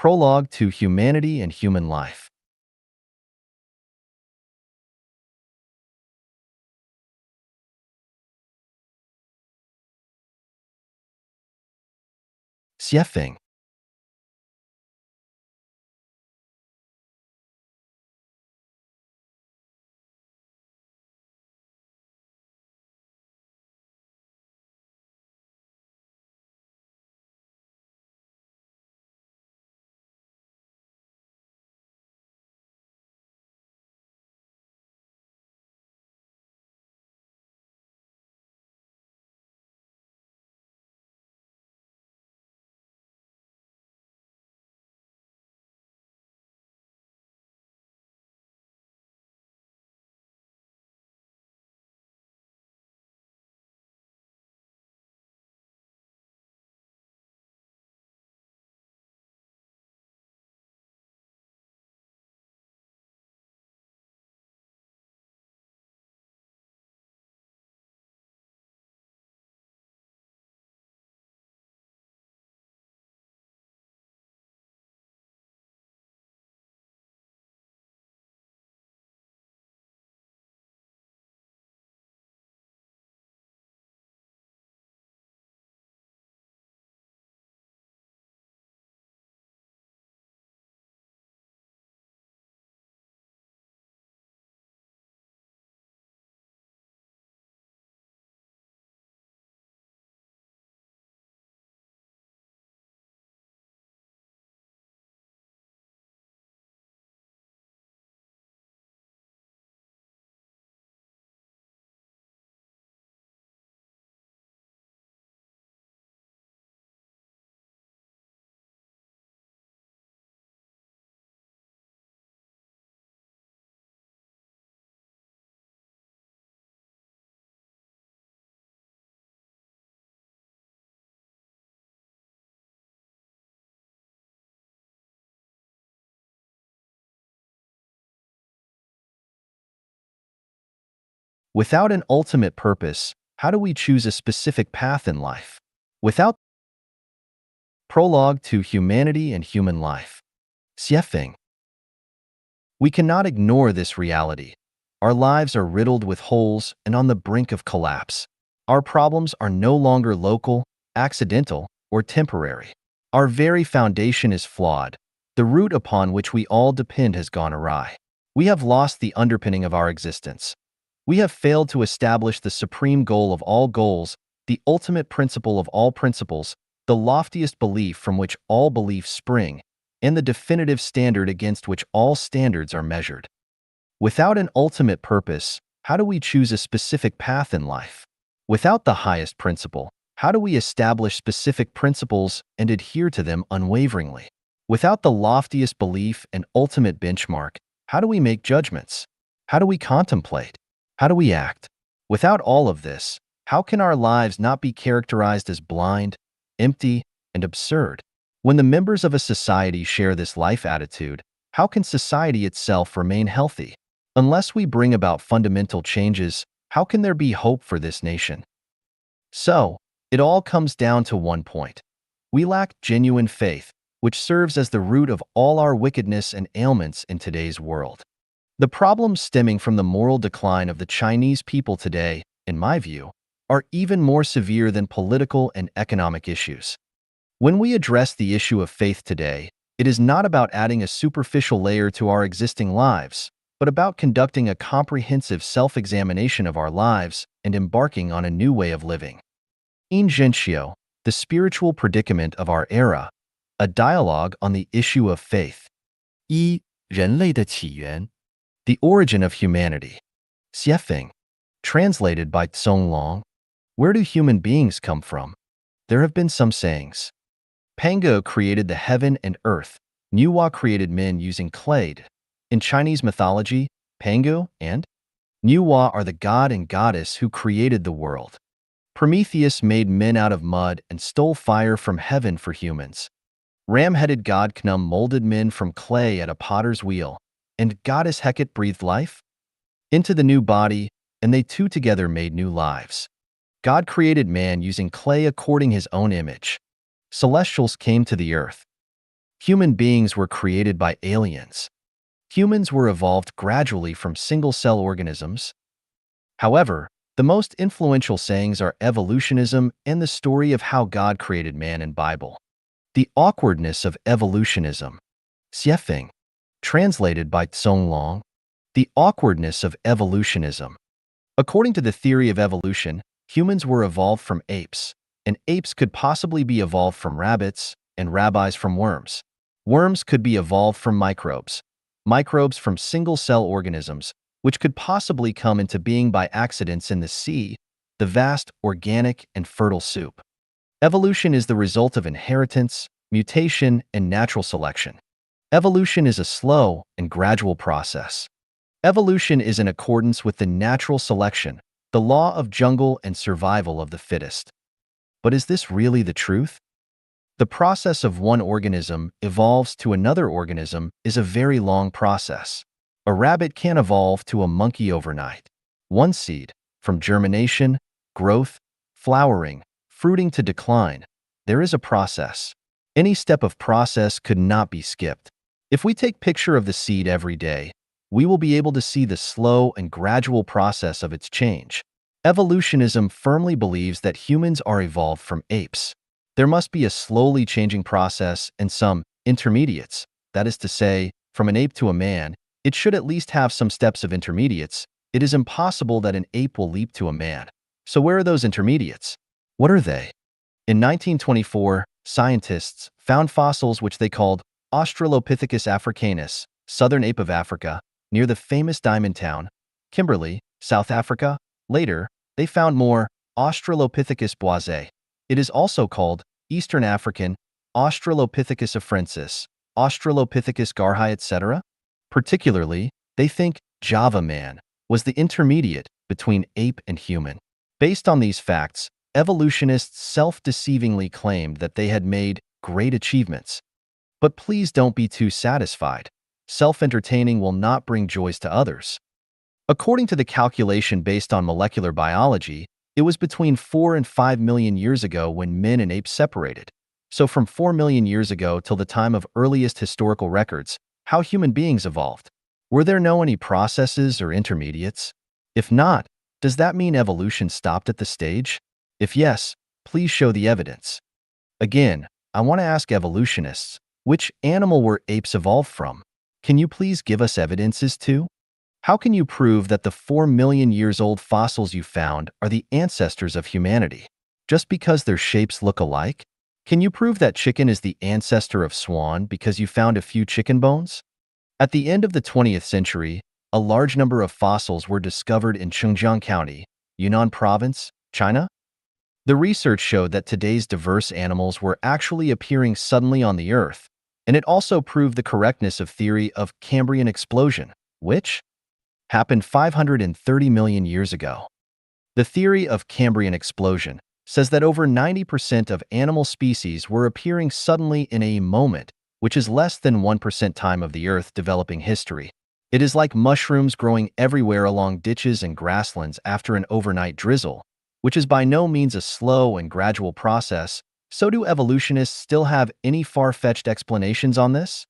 Prologue to Humanity and Human Life. Xiefeng. Without an ultimate purpose, how do we choose a specific path in life? Without Prologue to Humanity and Human Life. Xiefeng. We cannot ignore this reality. Our lives are riddled with holes and on the brink of collapse. Our problems are no longer local, accidental, or temporary. Our very foundation is flawed. The root upon which we all depend has gone awry. We have lost the underpinning of our existence. We have failed to establish the supreme goal of all goals, the ultimate principle of all principles, the loftiest belief from which all beliefs spring, and the definitive standard against which all standards are measured. Without an ultimate purpose, how do we choose a specific path in life? Without the highest principle, how do we establish specific principles and adhere to them unwaveringly? Without the loftiest belief and ultimate benchmark, how do we make judgments? How do we contemplate? How do we act? Without all of this, how can our lives not be characterized as blind, empty, and absurd? When the members of a society share this life attitude, how can society itself remain healthy? Unless we bring about fundamental changes, how can there be hope for this nation? So, it all comes down to one point. We lack genuine faith, which serves as the root of all our wickedness and ailments in today's world. The problems stemming from the moral decline of the Chinese people today, in my view, are even more severe than political and economic issues. When we address the issue of faith today, it is not about adding a superficial layer to our existing lives, but about conducting a comprehensive self-examination of our lives and embarking on a new way of living. In Zhenxiu, the spiritual predicament of our era, a dialogue on the issue of faith. 一、人类的起源 The origin of humanity. Xiefeng. Translated by Tsong Long. Where do human beings come from? There have been some sayings. Pango created the heaven and earth. Nuwa created men using clay. In Chinese mythology, Pango and Nuwa are the god and goddess who created the world. Prometheus made men out of mud and stole fire from heaven for humans. Ram-headed god Khnum molded men from clay at a potter's wheel, and goddess Hecate breathed life into the new body, and they two together made new lives. God created man using clay according his own image. Celestials came to the earth. Human beings were created by aliens. Humans were evolved gradually from single-cell organisms. However, the most influential sayings are evolutionism and the story of how God created man in Bible. The awkwardness of evolutionism. Xiefeng. Translated by Tsong Long. The awkwardness of evolutionism. According to the theory of evolution, humans were evolved from apes, and apes could possibly be evolved from rabbits, and rabbis from worms. Worms could be evolved from microbes. Microbes from single-cell organisms, which could possibly come into being by accidents in the sea, the vast, organic, and fertile soup. Evolution is the result of inheritance, mutation, and natural selection. Evolution is a slow and gradual process. Evolution is in accordance with the natural selection, the law of jungle and survival of the fittest. But is this really the truth? The process of one organism evolves to another organism is a very long process. A rabbit can't evolve to a monkey overnight. One seed, from germination, growth, flowering, fruiting to decline, there is a process. Any step of process could not be skipped. If we take picture of the seed every day, we will be able to see the slow and gradual process of its change. Evolutionism firmly believes that humans are evolved from apes. There must be a slowly changing process and some intermediates. That is to say, from an ape to a man, it should at least have some steps of intermediates. It is impossible that an ape will leap to a man. So where are those intermediates? What are they? In 1924, scientists found fossils which they called Australopithecus africanus, southern ape of Africa, near the famous diamond town, Kimberley, South Africa. Later, they found more Australopithecus boisé. It is also called Eastern African, Australopithecus afrensis, Australopithecus garhi, etc. Particularly, they think Java man was the intermediate between ape and human. Based on these facts, evolutionists self-deceivingly claimed that they had made great achievements. But please don't be too satisfied. Self-entertaining will not bring joys to others. According to the calculation based on molecular biology, it was between 4 and 5 million years ago when men and apes separated. So from 4 million years ago till the time of earliest historical records, how human beings evolved. Were there any processes or intermediates? If not, does that mean evolution stopped at the stage? If yes, please show the evidence. Again, I want to ask evolutionists, which animal were apes evolved from? Can you please give us evidences too? How can you prove that the 4 million years old fossils you found are the ancestors of humanity? Just because their shapes look alike? Can you prove that chicken is the ancestor of swan because you found a few chicken bones? At the end of the 20th century, a large number of fossils were discovered in Chengjiang County, Yunnan Province, China. The research showed that today's diverse animals were actually appearing suddenly on the Earth, and it also proved the correctness of theory of Cambrian explosion, which happened 530 million years ago. The theory of Cambrian explosion says that over 90% of animal species were appearing suddenly in a moment, which is less than 1% time of the Earth developing history. It is like mushrooms growing everywhere along ditches and grasslands after an overnight drizzle, which is by no means a slow and gradual process. So do evolutionists still have any far-fetched explanations on this?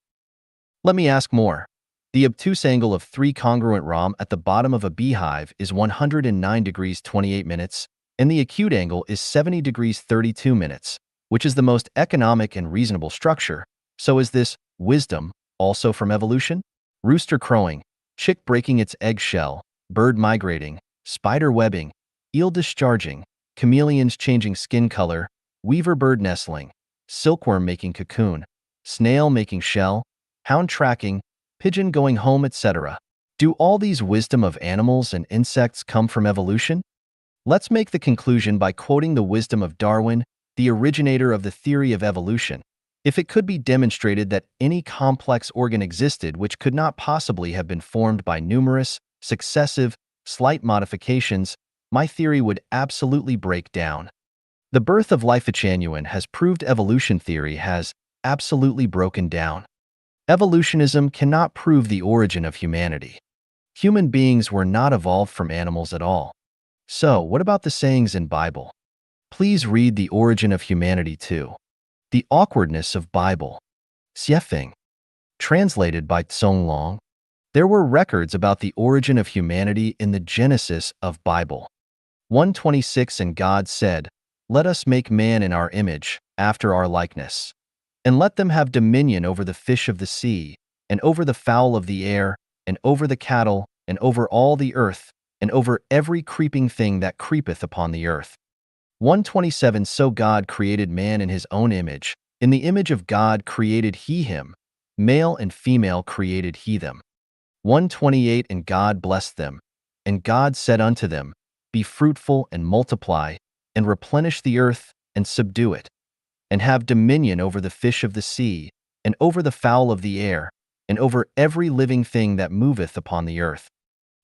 Let me ask more. The obtuse angle of 3 congruent ROM at the bottom of a beehive is 109 degrees 28 minutes, and the acute angle is 70 degrees 32 minutes, which is the most economic and reasonable structure. So is this wisdom also from evolution? Rooster crowing, chick breaking its egg shell, bird migrating, spider webbing, eel discharging, chameleons changing skin color, weaver bird nestling, silkworm making cocoon, snail making shell, hound tracking, pigeon going home, etc. Do all these wisdom of animals and insects come from evolution? Let's make the conclusion by quoting the wisdom of Darwin, the originator of the theory of evolution. If it could be demonstrated that any complex organ existed which could not possibly have been formed by numerous, successive, slight modifications, my theory would absolutely break down. The birth of life Genuine has proved evolution theory has absolutely broken down. Evolutionism cannot prove the origin of humanity. Human beings were not evolved from animals at all. So, what about the sayings in Bible? Please read The Origin of Humanity too. The awkwardness of Bible. Xiefeng, translated by Tsong Long. There were records about the origin of humanity in the Genesis of Bible. 126 And God said, "Let us make man in our image, after our likeness. And let them have dominion over the fish of the sea, and over the fowl of the air, and over the cattle, and over all the earth, and over every creeping thing that creepeth upon the earth." 127 So God created man in his own image. In the image of God created he him. Male and female created he them. 128 And God blessed them. And God said unto them, Be fruitful and multiply, and replenish the earth, and subdue it, and have dominion over the fish of the sea, and over the fowl of the air, and over every living thing that moveth upon the earth.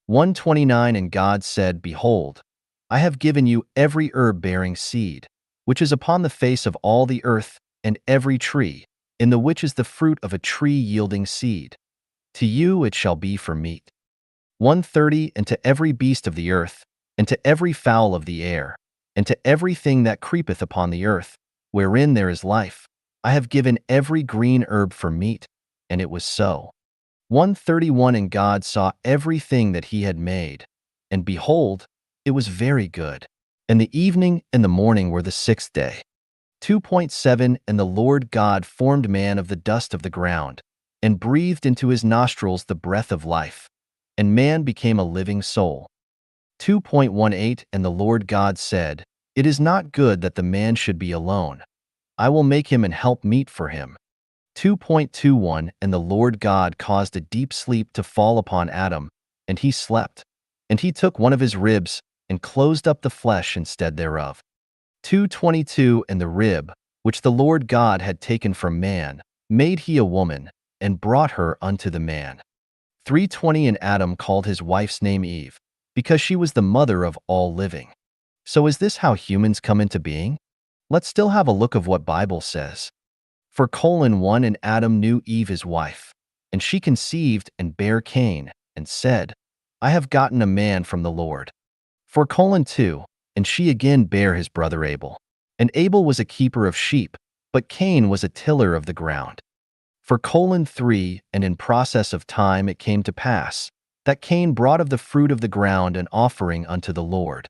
129 And God said, Behold, I have given you every herb bearing seed, which is upon the face of all the earth, and every tree, in the which is the fruit of a tree yielding seed. To you it shall be for meat. 130 And to every beast of the earth, and to every fowl of the air, and to everything that creepeth upon the earth, wherein there is life, I have given every green herb for meat, and it was so. 131 And God saw everything that he had made, and behold, it was very good. And the evening and the morning were the sixth day. 2.7 And the Lord God formed man of the dust of the ground, and breathed into his nostrils the breath of life, and man became a living soul. 2.18 And the Lord God said, It is not good that the man should be alone. I will make him an helpmeet for him. 2.21 And the Lord God caused a deep sleep to fall upon Adam, and he slept. And he took one of his ribs, and closed up the flesh instead thereof. 2.22 And the rib, which the Lord God had taken from man, made he a woman, and brought her unto the man. 3.20 And Adam called his wife's name Eve, because she was the mother of all living. So is this how humans come into being? Let's still have a look of what Bible says. For 1 And Adam knew Eve his wife, and she conceived and bare Cain, and said, I have gotten a man from the Lord. For 2 And she again bare his brother Abel. And Abel was a keeper of sheep, but Cain was a tiller of the ground. For 3 And in process of time it came to pass, that Cain brought of the fruit of the ground an offering unto the Lord.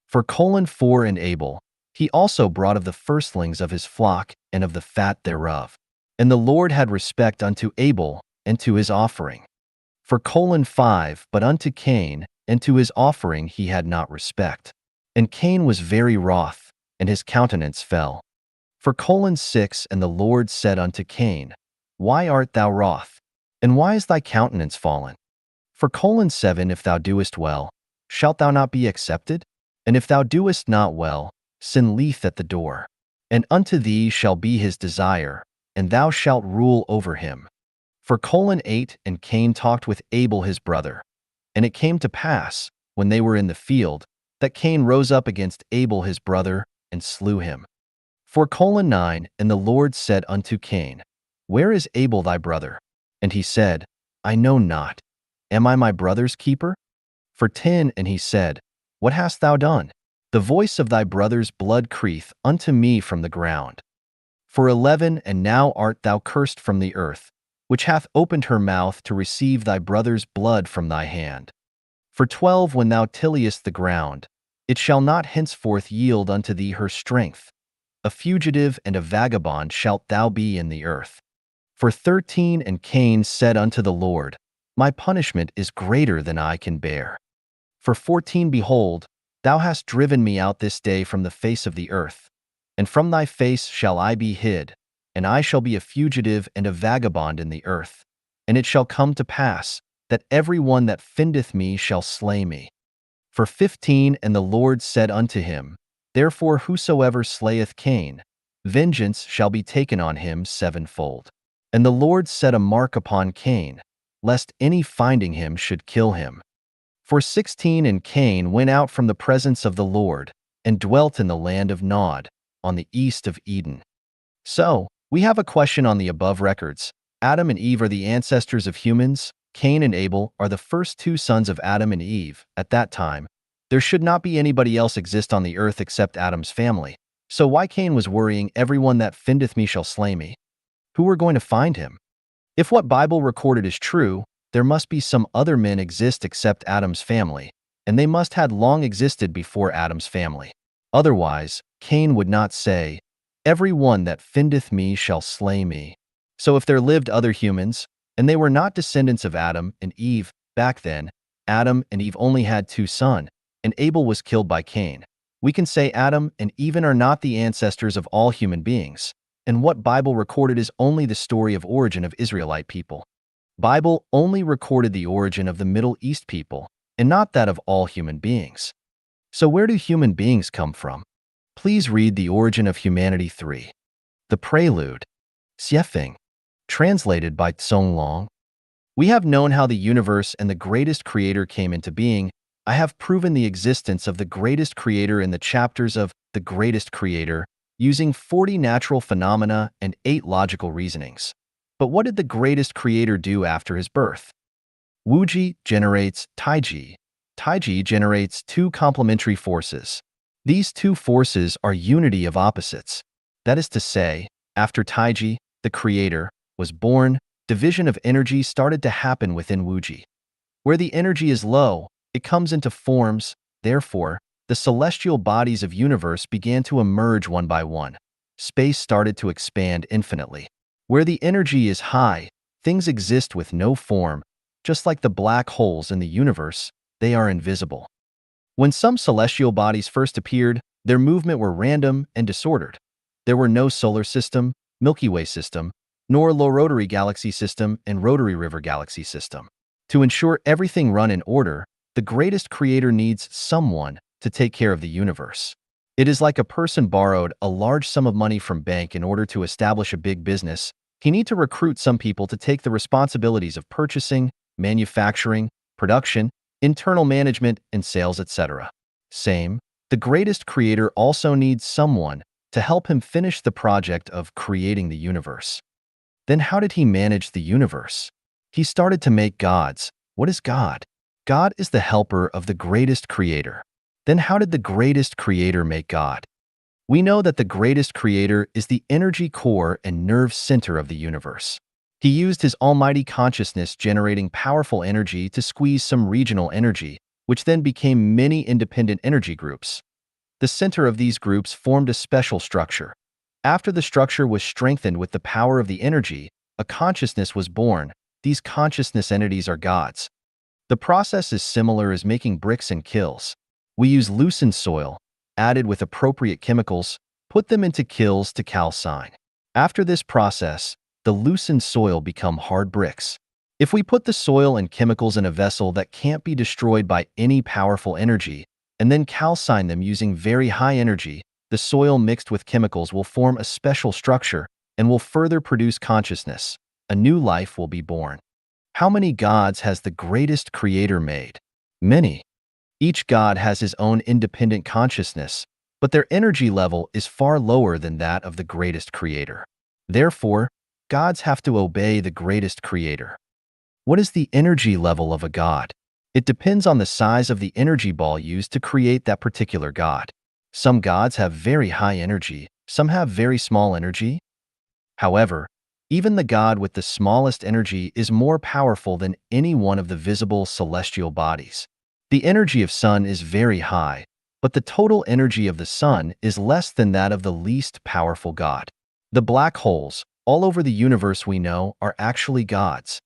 For 4 And Abel, he also brought of the firstlings of his flock and of the fat thereof. And the Lord had respect unto Abel and to his offering. For 5 But unto Cain and to his offering he had not respect. And Cain was very wroth, and his countenance fell. For 6 And the Lord said unto Cain, Why art thou wroth? And why is thy countenance fallen? For 7 If thou doest well, shalt thou not be accepted? And if thou doest not well, sin lieth at the door. And unto thee shall be his desire, and thou shalt rule over him. For 8 And Cain talked with Abel his brother. And it came to pass, when they were in the field, that Cain rose up against Abel his brother, and slew him. For 9 And the Lord said unto Cain, Where is Abel thy brother? And he said, I know not. Am I my brother's keeper? For 10 And he said, What hast thou done? The voice of thy brother's blood crieth unto me from the ground. For 11 And now art thou cursed from the earth, which hath opened her mouth to receive thy brother's blood from thy hand. For 12 When thou tillest the ground, it shall not henceforth yield unto thee her strength. A fugitive and a vagabond shalt thou be in the earth. For 13 And Cain said unto the Lord, My punishment is greater than I can bear. For 14 Behold, thou hast driven me out this day from the face of the earth, and from thy face shall I be hid, and I shall be a fugitive and a vagabond in the earth. And it shall come to pass, that every one that findeth me shall slay me. For 15 And the Lord said unto him, Therefore whosoever slayeth Cain, vengeance shall be taken on him sevenfold. And the Lord set a mark upon Cain, lest any finding him should kill him. For 16 And Cain went out from the presence of the Lord, and dwelt in the land of Nod, on the east of Eden. So, we have a question on the above records. Adam and Eve are the ancestors of humans. Cain and Abel are the first two sons of Adam and Eve. At that time, there should not be anybody else exist on the earth except Adam's family. So why Cain was worrying, everyone that findeth me shall slay me? Who were going to find him? If what Bible recorded is true, there must be some other men exist except Adam's family, and they must had long existed before Adam's family. Otherwise, Cain would not say, "Every one that findeth me shall slay me." So if there lived other humans, and they were not descendants of Adam and Eve, back then, Adam and Eve only had two sons, and Abel was killed by Cain. We can say Adam and Eve are not the ancestors of all human beings, and what Bible recorded is only the story of origin of Israelite people. Bible only recorded the origin of the Middle East people, and not that of all human beings. So where do human beings come from? Please read The Origin of Humanity 3. The Prelude. Xiefeng. Translated by Tsong Long. We have known how the universe and the greatest creator came into being. I have proven the existence of the greatest creator in the chapters of The Greatest Creator, using 40 natural phenomena and 8 logical reasonings. But what did the greatest creator do after his birth? Wuji generates Taiji. Taiji generates two complementary forces. These two forces are unity of opposites. That is to say, after Taiji, the creator, was born, division of energy started to happen within Wuji. Where the energy is low, it comes into forms. Therefore, the celestial bodies of universe began to emerge one by one. Space started to expand infinitely. Where the energy is high, things exist with no form. Just like the black holes in the universe, they are invisible. When some celestial bodies first appeared, their movement were random and disordered. There were no solar system, Milky Way system, nor low rotary galaxy system and rotary river galaxy system. To ensure everything run in order, the greatest creator needs someone to take care of the universe. It is like a person borrowed a large sum of money from bank in order to establish a big business. He need to recruit some people to take the responsibilities of purchasing, manufacturing, production, internal management, and sales, etc. Same, the greatest creator also needs someone to help him finish the project of creating the universe. Then how did he manage the universe? He started to make gods. What is God? God is the helper of the greatest creator. Then how did the greatest creator make God? We know that the greatest creator is the energy core and nerve center of the universe. He used his almighty consciousness generating powerful energy to squeeze some regional energy, which then became many independent energy groups. The center of these groups formed a special structure. After the structure was strengthened with the power of the energy, a consciousness was born. These consciousness entities are gods. The process is similar as making bricks and kilns. We use loosened soil, added with appropriate chemicals, put them into kilns to calcine. After this process, the loosened soil become hard bricks. If we put the soil and chemicals in a vessel that can't be destroyed by any powerful energy, and then calcine them using very high energy, the soil mixed with chemicals will form a special structure and will further produce consciousness. A new life will be born. How many gods has the greatest creator made? Many. Each god has his own independent consciousness, but their energy level is far lower than that of the greatest creator. Therefore, gods have to obey the greatest creator. What is the energy level of a god? It depends on the size of the energy ball used to create that particular god. Some gods have very high energy, some have very small energy. However, even the god with the smallest energy is more powerful than any one of the visible celestial bodies. The energy of sun is very high, but the total energy of the sun is less than that of the least powerful god. The black holes, all over the universe we know, are actually gods.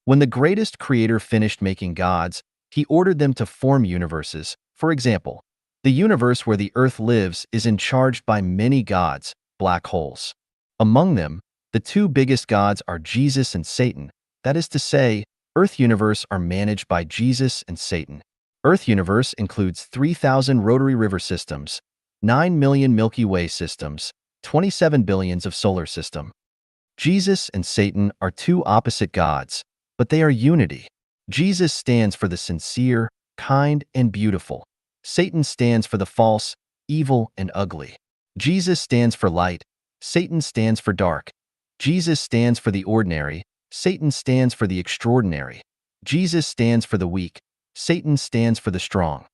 When the greatest creator finished making gods, he ordered them to form universes. For example, the universe where the earth lives is charged by many gods, black holes. Among them, the two biggest gods are Jesus and Satan. That is to say, Earth universe are managed by Jesus and Satan. Earth universe includes 3,000 rotary river systems, 9 million Milky Way systems, 27 billions of solar system. Jesus and Satan are two opposite gods, but they are unity. Jesus stands for the sincere, kind, and beautiful. Satan stands for the false, evil, and ugly. Jesus stands for light. Satan stands for dark. Jesus stands for the ordinary. Satan stands for the extraordinary. Jesus stands for the weak. Satan stands for the strong.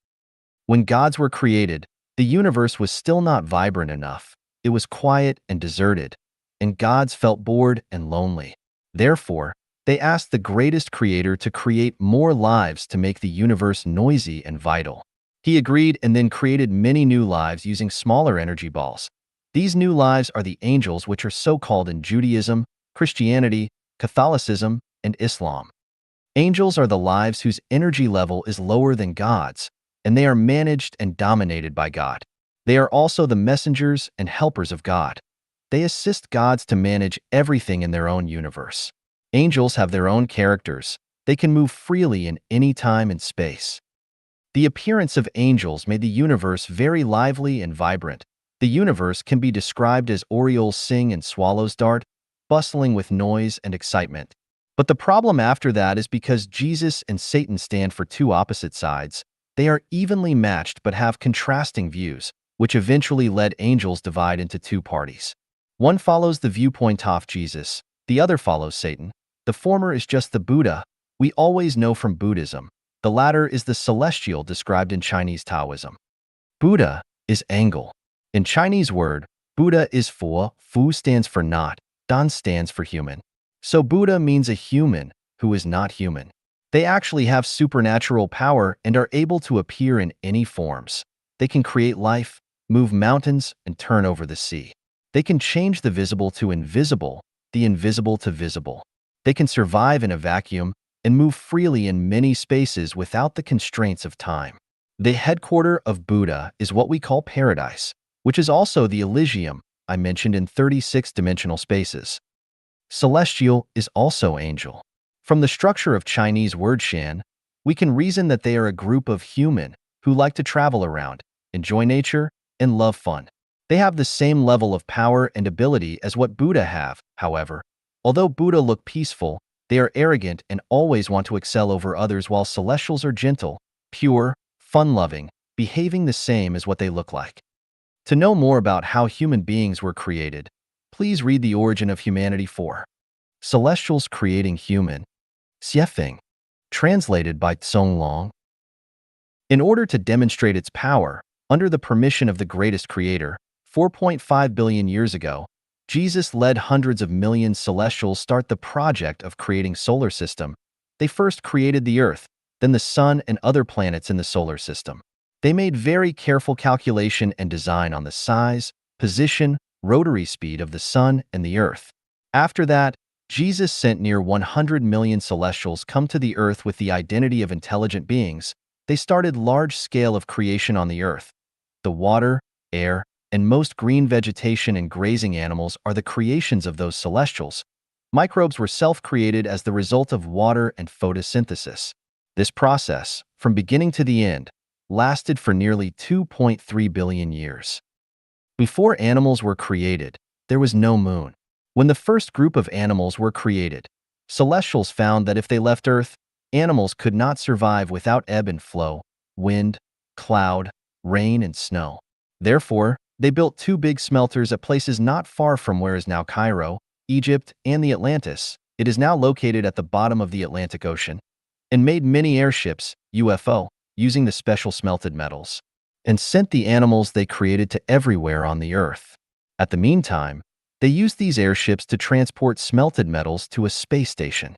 When gods were created, the universe was still not vibrant enough. It was quiet and deserted. and gods felt bored and lonely. Therefore, they asked the greatest creator to create more lives to make the universe noisy and vital. He agreed and then created many new lives using smaller energy balls. These new lives are the angels, which are so called in Judaism, Christianity, Catholicism, and Islam. Angels are the lives whose energy level is lower than God's, and they are managed and dominated by God. They are also the messengers and helpers of God. They assist gods to manage everything in their own universe. Angels have their own characters. They can move freely in any time and space. The appearance of angels made the universe very lively and vibrant. The universe can be described as orioles sing and swallows dart, bustling with noise and excitement. But the problem after that is because Jesus and Satan stand for two opposite sides. They are evenly matched but have contrasting views, which eventually led angels divide into two parties. One follows the viewpoint of Jesus, the other follows Satan. The former is just the Buddha we always know from Buddhism. The latter is the celestial described in Chinese Taoism. Buddha is Angel. In Chinese word, Buddha is Fu stands for not, Dan stands for human. So Buddha means a human who is not human. They actually have supernatural power and are able to appear in any forms. They can create life, move mountains, and turn over the sea. They can change the visible to invisible, the invisible to visible. They can survive in a vacuum and move freely in many spaces without the constraints of time. The headquarter of Buddha is what we call paradise, which is also the Elysium I mentioned in 36-dimensional spaces. Celestial is also angel. From the structure of Chinese word Shan, we can reason that they are a group of human who like to travel around, enjoy nature, and love fun. They have the same level of power and ability as what Buddha have, however. Although Buddha look peaceful, they are arrogant and always want to excel over others, while celestials are gentle, pure, fun-loving, behaving the same as what they look like. To know more about how human beings were created, please read The Origin of Humanity 4. Celestials Creating Human. Xiefeng. Translated by Tsong Long. In order to demonstrate its power, under the permission of the greatest creator, 4.5 billion years ago, Jesus led hundreds of millions celestials start the project of creating solar system. They first created the Earth, then the Sun and other planets in the solar system. They made very careful calculation and design on the size, position, rotary speed of the Sun and the Earth. After that, Jesus sent near 100 million celestials come to the Earth with the identity of intelligent beings. They started large scale of creation on the Earth. The water, air, and most green vegetation and grazing animals are the creations of those celestials. Microbes were self-created as the result of water and photosynthesis. This process, from beginning to the end, lasted for nearly 2.3 billion years. Before animals were created, there was no moon. When the first group of animals were created, celestials found that if they left Earth, animals could not survive without ebb and flow, wind, cloud, rain, and snow. Therefore, they built two big smelters at places not far from where is now Cairo, Egypt, and the Atlantis. It is now located at the bottom of the Atlantic Ocean, and made many airships, UFO, using the special smelted metals, and sent the animals they created to everywhere on the Earth. At the meantime, they used these airships to transport smelted metals to a space station.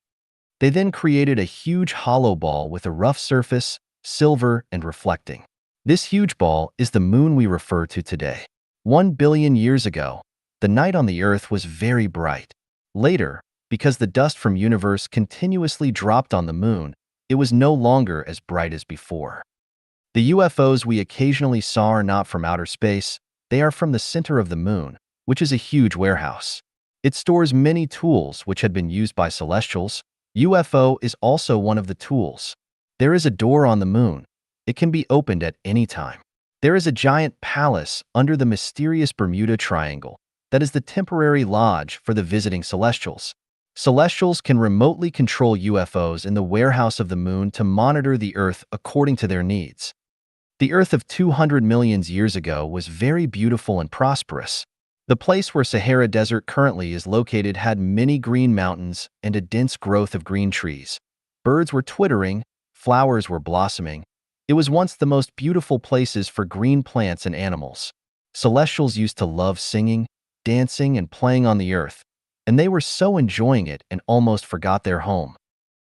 They then created a huge hollow ball with a rough surface, silver, and reflecting. This huge ball is the moon we refer to today. 1 billion years ago, the night on the Earth was very bright. Later, because the dust from universe continuously dropped on the moon, it was no longer as bright as before. The UFOs we occasionally saw are not from outer space, they are from the center of the moon, which is a huge warehouse. It stores many tools which had been used by celestials. UFO is also one of the tools. There is a door on the moon. It can be opened at any time. There is a giant palace under the mysterious Bermuda Triangle that is the temporary lodge for the visiting celestials. Celestials can remotely control UFOs in the warehouse of the moon to monitor the Earth according to their needs. The Earth of 200 million years ago was very beautiful and prosperous. The place where Sahara Desert currently is located had many green mountains and a dense growth of green trees. Birds were twittering, flowers were blossoming. It was once the most beautiful places for green plants and animals. Celestials used to love singing, dancing and playing on the earth, and they were so enjoying it and almost forgot their home.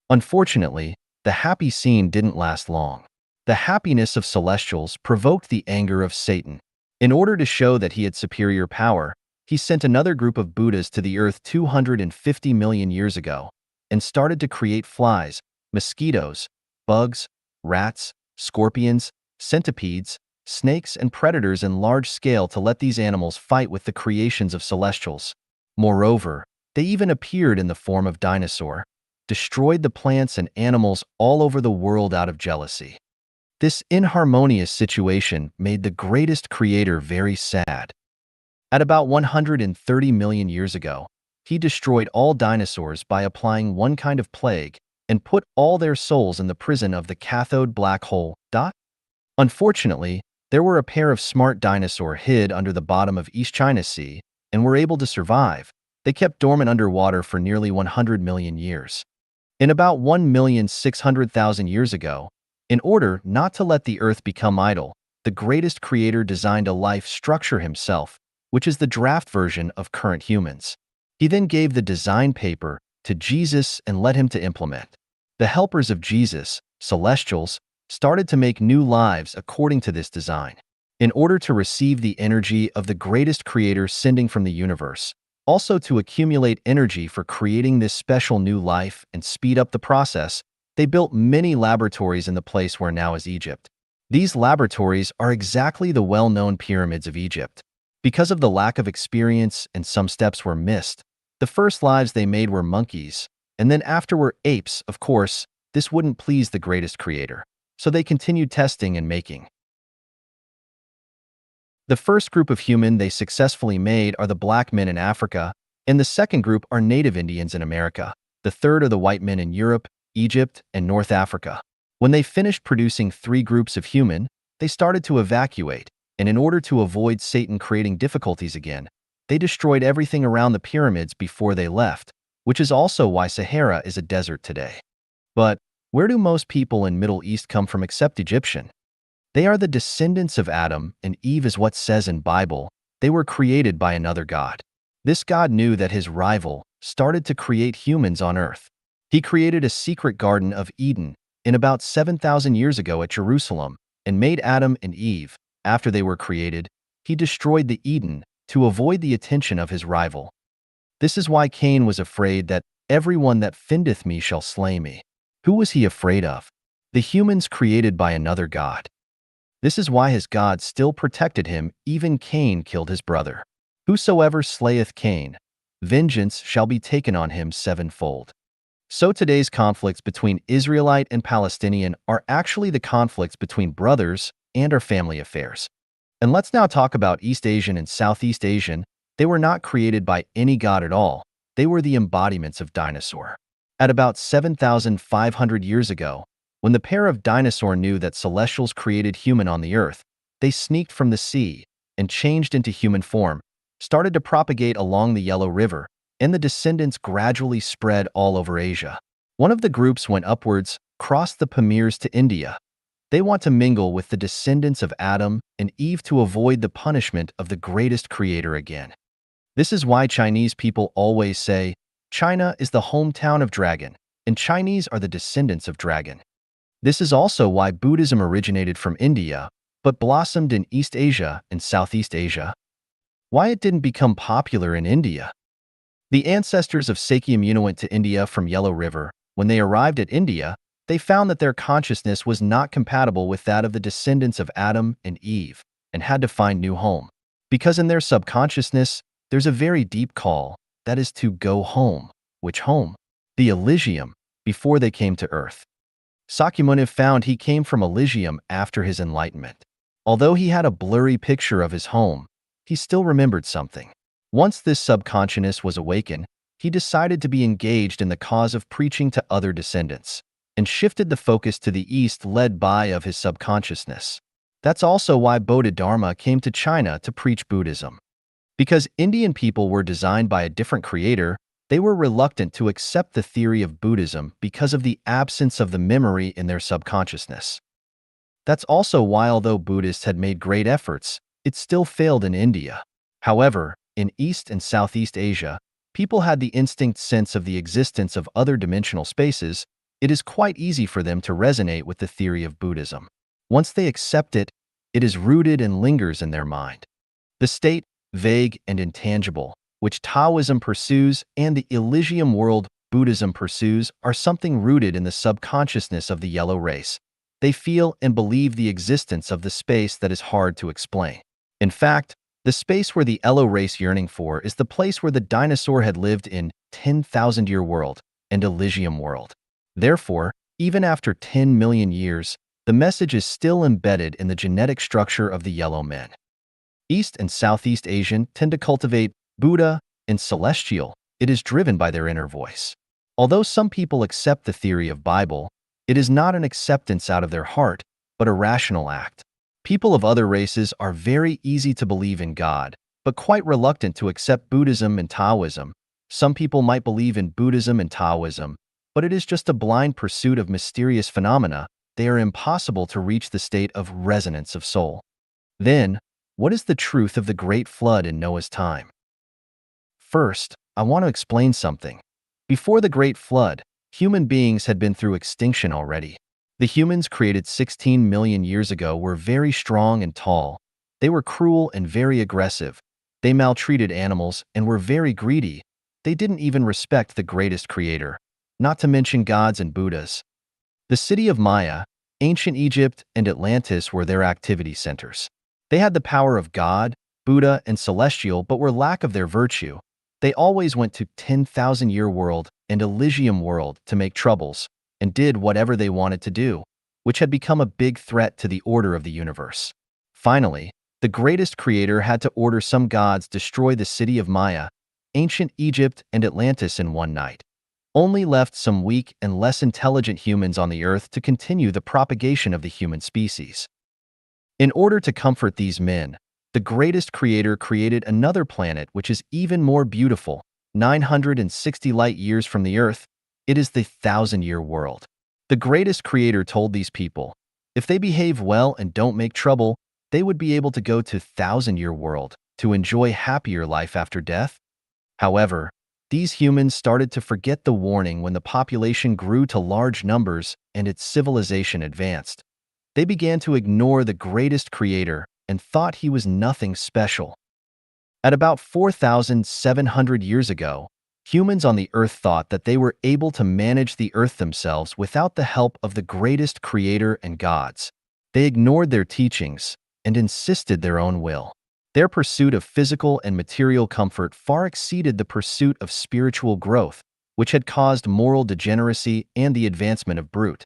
Unfortunately, the happy scene didn't last long. The happiness of celestials provoked the anger of Satan. In order to show that he had superior power, he sent another group of Buddhas to the earth 250 million years ago and started to create flies, mosquitoes, bugs, rats, scorpions, centipedes, snakes, and predators in large scale to let these animals fight with the creations of celestials. Moreover, they even appeared in the form of dinosaur, destroyed the plants and animals all over the world out of jealousy. This inharmonious situation made the greatest creator very sad. At about 130 million years ago, he destroyed all dinosaurs by applying one kind of plague and put all their souls in the prison of the cathode black hole. Unfortunately, there were a pair of smart dinosaurs hid under the bottom of East China Sea and were able to survive. They kept dormant underwater for nearly 100 million years. In about 1,600,000 years ago, in order not to let the earth become idle, the greatest creator designed a life structure himself, which is the draft version of current humans. He then gave the design paper to Jesus and led him to implement. The helpers of Jesus, celestials, started to make new lives according to this design. In order to receive the energy of the greatest creator sending from the universe, also to accumulate energy for creating this special new life and speed up the process, they built many laboratories in the place where now is Egypt. These laboratories are exactly the well-known pyramids of Egypt. Because of the lack of experience and some steps were missed, the first lives they made were monkeys, and then after were apes. Of course, this wouldn't please the greatest creator, so they continued testing and making. The first group of human they successfully made are the black men in Africa, and the second group are native Indians in America. The third are the white men in Europe, Egypt, and North Africa. When they finished producing 3 groups of human, they started to evacuate, and in order to avoid Satan creating difficulties again, they destroyed everything around the pyramids before they left, which is also why Sahara is a desert today. But where do most people in Middle East come from except Egyptian? They are the descendants of Adam and Eve, is what says in Bible. They were created by another God. This God knew that his rival started to create humans on earth. He created a secret Garden of Eden in about 7,000 years ago at Jerusalem and made Adam and Eve. After they were created, he destroyed the Eden to avoid the attention of his rival. This is why Cain was afraid that everyone that findeth me shall slay me. Who was he afraid of? The humans created by another God. This is why his God still protected him. Even Cain killed his brother. Whosoever slayeth Cain, vengeance shall be taken on him sevenfold. So today's conflicts between Israelite and Palestinian are actually the conflicts between brothers and our family affairs. And let's now talk about East Asian and Southeast Asian. They were not created by any god at all. They were the embodiments of dinosaur. At about 7,500 years ago, when the pair of dinosaur knew that celestials created human on the earth, they sneaked from the sea and changed into human form, started to propagate along the Yellow River, and the descendants gradually spread all over Asia. One of the groups went upwards, crossed the Pamirs to India. They want to mingle with the descendants of Adam and Eve to avoid the punishment of the greatest creator again. This is why Chinese people always say, China is the hometown of dragon, and Chinese are the descendants of dragon. This is also why Buddhism originated from India, but blossomed in East Asia and Southeast Asia. Why it didn't become popular in India? The ancestors of Sakyamuni went to India from Yellow River. When they arrived at India, they found that their consciousness was not compatible with that of the descendants of Adam and Eve, and had to find new home. Because in their subconsciousness, there's a very deep call, that is to go home. Which home? The Elysium, before they came to Earth. Sakyamuni found he came from Elysium after his enlightenment. Although he had a blurry picture of his home, he still remembered something. Once this subconsciousness was awakened, he decided to be engaged in the cause of preaching to other descendants, and shifted the focus to the east led by of his subconsciousness. That's also why Bodhidharma came to China to preach Buddhism. Because Indian people were designed by a different creator, they were reluctant to accept the theory of Buddhism because of the absence of the memory in their subconsciousness. That's also why, although Buddhists had made great efforts, it still failed in India. However, In East and Southeast Asia, people had the instinct sense of the existence of other dimensional spaces. It is quite easy for them to resonate with the theory of Buddhism. Once they accept it, it is rooted and lingers in their mind. The state, vague and intangible, which Taoism pursues and the Elysium world Buddhism pursues are something rooted in the subconsciousness of the yellow race. They feel and believe the existence of the space that is hard to explain. In fact, the space where the yellow race yearning for is the place where the dinosaur had lived in 10,000-year world and Elysium world. Therefore, even after 10 million years, the message is still embedded in the genetic structure of the yellow men. East and Southeast Asian tend to cultivate Buddha and celestial. It is driven by their inner voice. Although some people accept the theory of Bible, it is not an acceptance out of their heart, but a rational act. People of other races are very easy to believe in God, but quite reluctant to accept Buddhism and Taoism. Some people might believe in Buddhism and Taoism, but it is just a blind pursuit of mysterious phenomena. They are impossible to reach the state of resonance of soul. Then, what is the truth of the Great Flood in Noah's time? First, I want to explain something. Before the Great Flood, human beings had been through extinction already. The humans created 16 million years ago were very strong and tall. They were cruel and very aggressive. They maltreated animals and were very greedy. They didn't even respect the greatest creator, not to mention gods and Buddhas. The city of Maya, ancient Egypt, and Atlantis were their activity centers. They had the power of God, Buddha, and celestial, but were lack of their virtue. They always went to 10,000-year world and Elysium world to make troubles, and did whatever they wanted to do, which had become a big threat to the order of the universe. Finally, the greatest creator had to order some gods destroy the city of Maya, ancient Egypt, and Atlantis in one night. Only left some weak and less intelligent humans on the earth to continue the propagation of the human species. In order to comfort these men, the greatest creator created another planet which is even more beautiful, 960 light years from the earth. It is the 1,000-year world. The greatest creator told these people, if they behave well and don't make trouble, they would be able to go to 1,000-year world to enjoy happier life after death. However, these humans started to forget the warning when the population grew to large numbers and its civilization advanced. They began to ignore the greatest creator and thought he was nothing special. At about 4,700 years ago, humans on the earth thought that they were able to manage the earth themselves without the help of the greatest creator and gods. They ignored their teachings and insisted their own will. Their pursuit of physical and material comfort far exceeded the pursuit of spiritual growth, which had caused moral degeneracy and the advancement of brute.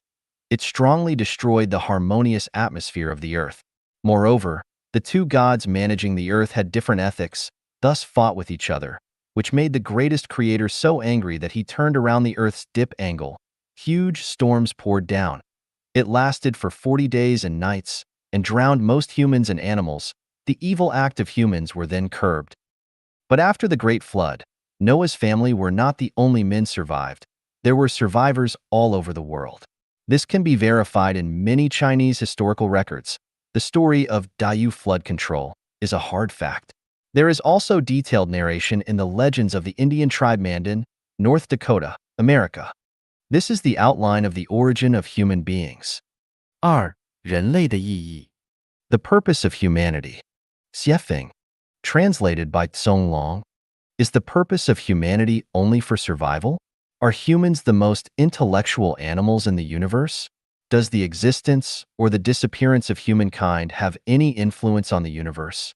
It strongly destroyed the harmonious atmosphere of the earth. Moreover, the two gods managing the earth had different ethics, thus fought with each other, which made the greatest creator so angry that he turned around the earth's dip angle. Huge storms poured down. It lasted for 40 days and nights and drowned most humans and animals. The evil act of humans were then curbed. But after the Great Flood, Noah's family were not the only men survived. There were survivors all over the world. This can be verified in many Chinese historical records. The story of Diu flood control is a hard fact. There is also detailed narration in the legends of the Indian tribe Mandan, North Dakota, America. This is the outline of the origin of human beings. 二、人类的意义。 The purpose of humanity. Xiefeng, translated by Tsong Long. Is the purpose of humanity only for survival? Are humans the most intellectual animals in the universe? Does the existence or the disappearance of humankind have any influence on the universe?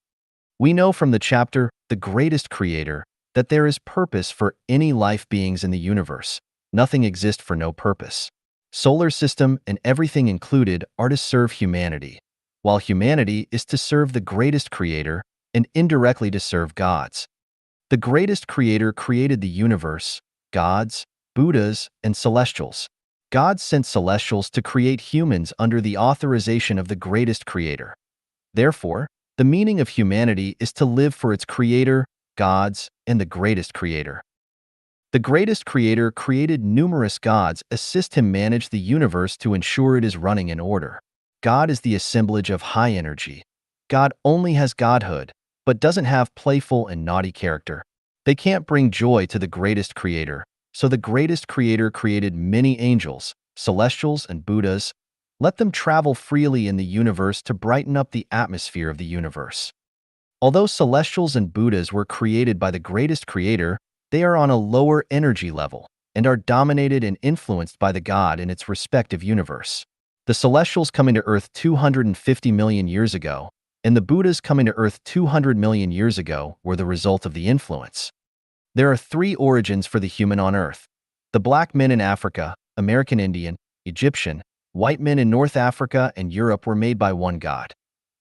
We know from the chapter, The Greatest Creator, that there is purpose for any life beings in the universe. Nothing exists for no purpose. Solar system and everything included are to serve humanity, while humanity is to serve the greatest creator and indirectly to serve gods. The greatest creator created the universe, gods, Buddhas, and celestials. God sent celestials to create humans under the authorization of the greatest creator. Therefore, the meaning of humanity is to live for its creator, gods, and the greatest creator. The greatest creator created numerous gods assist him manage the universe to ensure it is running in order. God is the assemblage of high energy. God only has godhood. but doesn't have playful and naughty character. They can't bring joy to the greatest creator, so the greatest creator created many angels, celestials, and Buddhas. Let them travel freely in the universe to brighten up the atmosphere of the universe. Although celestials and Buddhas were created by the greatest creator, they are on a lower energy level and are dominated and influenced by the God in its respective universe. The celestials coming to Earth 250 million years ago, and the Buddhas coming to Earth 200 million years ago were the result of the influence. There are three origins for the human on Earth. The black men in Africa, American Indian, Egyptian, white men in North Africa and Europe were made by one God.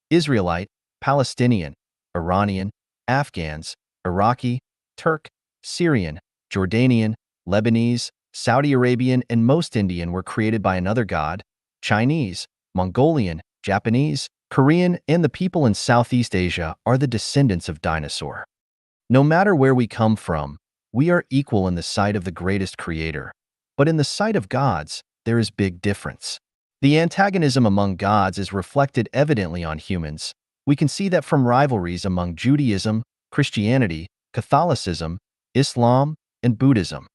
Israelite, Palestinian, Iranian, Afghans, Iraqi, Turk, Syrian, Jordanian, Lebanese, Saudi Arabian, and most Indian were created by another God. Chinese, Mongolian, Japanese, Korean, and the people in Southeast Asia are the descendants of dinosaur. No matter where we come from, we are equal in the sight of the greatest creator. But in the sight of gods, there is big difference. The antagonism among gods is reflected evidently on humans. We can see that from rivalries among Judaism, Christianity, Catholicism, Islam, and Buddhism.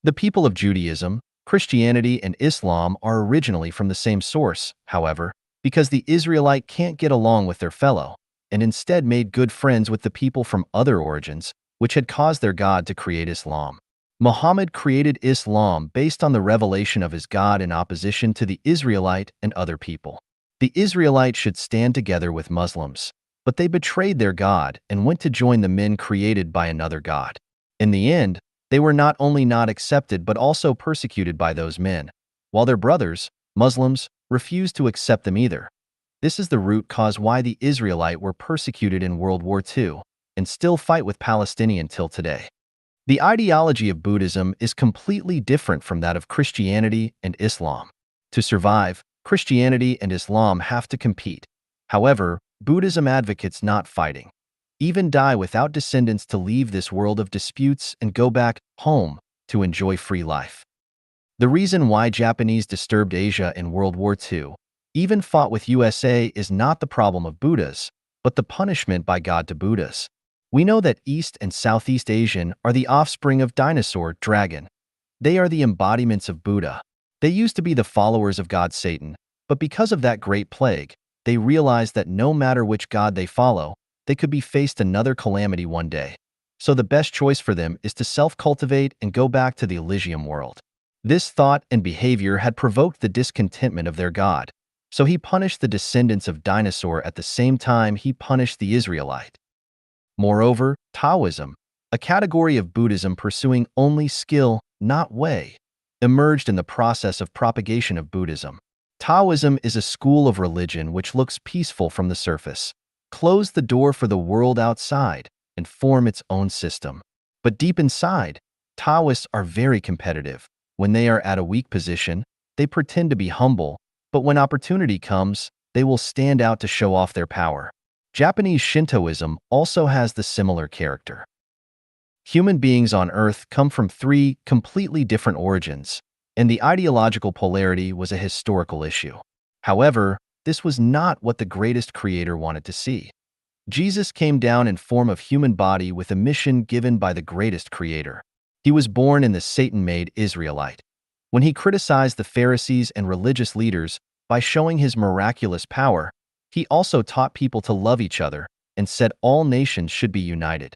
The people of Judaism, Christianity, and Islam are originally from the same source, however, because the Israelite can't get along with their fellow, and instead made good friends with the people from other origins, which had caused their God to create Islam. Muhammad created Islam based on the revelation of his God in opposition to the Israelite and other people. The Israelites should stand together with Muslims, but they betrayed their God and went to join the men created by another God. In the end, they were not only not accepted but also persecuted by those men, while their brothers, Muslims, refused to accept them either. This is the root cause why the Israelite were persecuted in World War II and still fight with Palestinian till today. The ideology of Buddhism is completely different from that of Christianity and Islam. To survive, Christianity and Islam have to compete. However, Buddhism advocates not fighting, even die without descendants to leave this world of disputes and go back home to enjoy free life. The reason why Japanese disturbed Asia in World War II, even fought with USA, is not the problem of Buddhas, but the punishment by God to Buddhas. We know that East and Southeast Asian are the offspring of dinosaur, dragon. They are the embodiments of Buddha. They used to be the followers of God Satan, but because of that great plague, they realized that no matter which god they follow, they could be faced another calamity one day. So the best choice for them is to self-cultivate and go back to the Elysium world. This thought and behavior had provoked the discontentment of their God, so he punished the descendants of dinosaur at the same time he punished the Israelite. Moreover, Taoism, a category of Buddhism pursuing only skill, not way, emerged in the process of propagation of Buddhism. Taoism is a school of religion which looks peaceful from the surface, close the door for the world outside, and form its own system. But deep inside, Taoists are very competitive. When they are at a weak position, they pretend to be humble, but when opportunity comes, they will stand out to show off their power. Japanese Shintoism also has the similar character. Human beings on Earth come from three completely different origins, and the ideological polarity was a historical issue. However, this was not what the greatest creator wanted to see. Jesus came down in form of human body with a mission given by the greatest creator. He was born in the Satan-made Israelite. When he criticized the Pharisees and religious leaders by showing his miraculous power, he also taught people to love each other and said all nations should be united.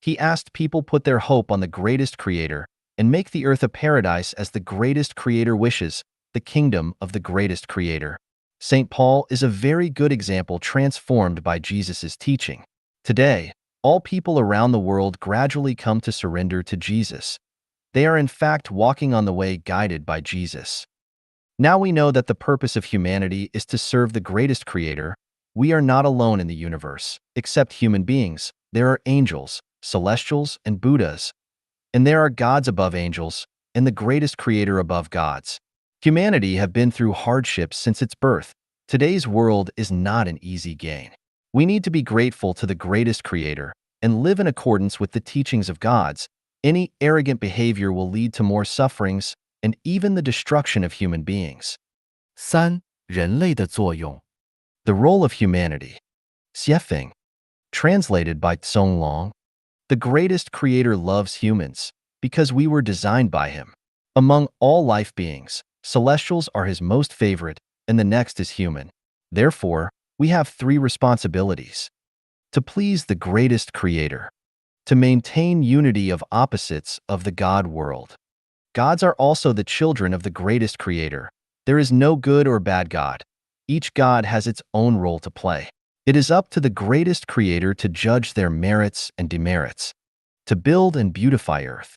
He asked people put their hope on the greatest creator and make the earth a paradise as the greatest creator wishes, the kingdom of the greatest creator. St. Paul is a very good example transformed by Jesus' teaching. Today, all people around the world gradually come to surrender to Jesus. They are in fact walking on the way guided by Jesus. Now we know that the purpose of humanity is to serve the greatest creator. We are not alone in the universe. Except human beings, there are angels, celestials, and Buddhas. And there are gods above angels, and the greatest creator above gods. Humanity have been through hardships since its birth. Today's world is not an easy gain. We need to be grateful to the greatest creator and live in accordance with the teachings of gods. Any arrogant behavior will lead to more sufferings and even the destruction of human beings. 三、人类的作用。The role of humanity. Xiefeng. Translated by Tsong Long, the greatest creator loves humans because we were designed by him. Among all life beings, celestials are his most favorite, and the next is human. Therefore, we have three responsibilities: to please the greatest creator, to maintain unity of opposites of the God world. Gods are also the children of the greatest creator. There is no good or bad God. Each God has its own role to play. It is up to the greatest creator to judge their merits and demerits, to build and beautify earth.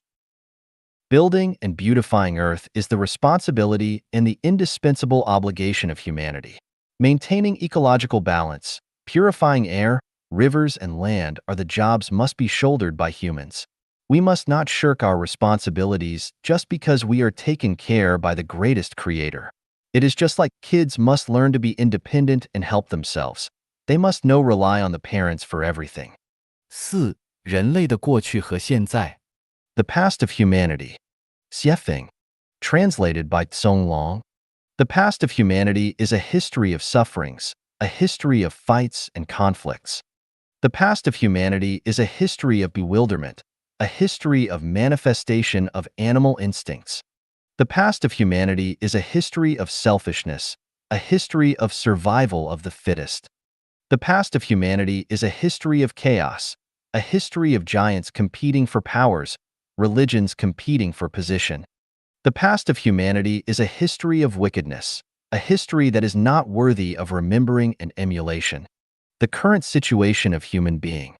Building and beautifying earth is the responsibility and the indispensable obligation of humanity. Maintaining ecological balance, purifying air, rivers, and land are the jobs must be shouldered by humans. We must not shirk our responsibilities just because we are taken care by the greatest creator. It is just like kids must learn to be independent and help themselves. They must know rely on the parents for everything. 4. 人类的过去和现在。 The past of humanity. Xiefeng. Translated by Tsong Long. The past of humanity is a history of sufferings, a history of fights and conflicts. The past of humanity is a history of bewilderment, a history of manifestation of animal instincts. The past of humanity is a history of selfishness, a history of survival of the fittest. The past of humanity is a history of chaos, a history of giants competing for powers, religions competing for position. The past of humanity is a history of wickedness, a history that is not worthy of remembering and emulation. The current situation of human being.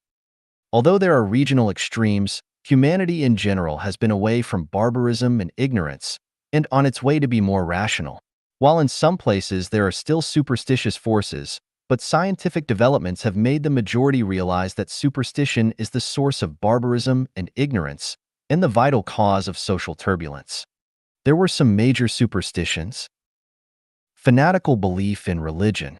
Although there are regional extremes, humanity in general has been away from barbarism and ignorance, and on its way to be more rational. While in some places there are still superstitious forces, but scientific developments have made the majority realize that superstition is the source of barbarism and ignorance, and the vital cause of social turbulence. There were some major superstitions. Fanatical belief in religion.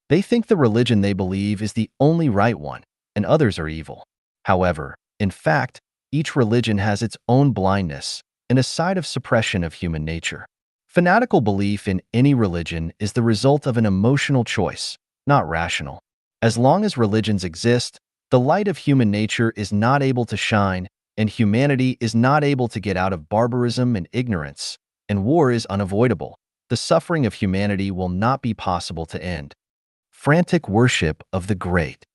They think the religion they believe is the only right one, and others are evil. However, in fact, each religion has its own blindness and a side of suppression of human nature. Fanatical belief in any religion is the result of an emotional choice, not rational. As long as religions exist, the light of human nature is not able to shine, and humanity is not able to get out of barbarism and ignorance, and war is unavoidable. The suffering of humanity will not be possible to end. Frantic worship of the great.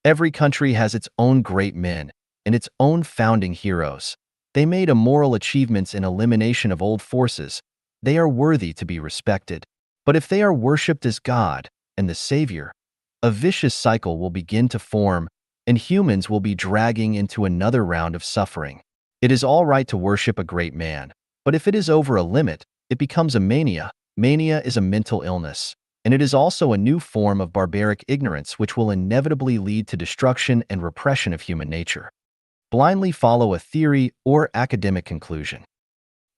Every country has its own great men and its own founding heroes. They made immoral achievements in elimination of old forces. They are worthy to be respected. But if they are worshipped as God and the Savior, a vicious cycle will begin to form, and humans will be dragging into another round of suffering. It is all right to worship a great man, but if it is over a limit, it becomes a mania. Mania is a mental illness, and it is also a new form of barbaric ignorance which will inevitably lead to destruction and repression of human nature. Blindly follow a theory or academic conclusion.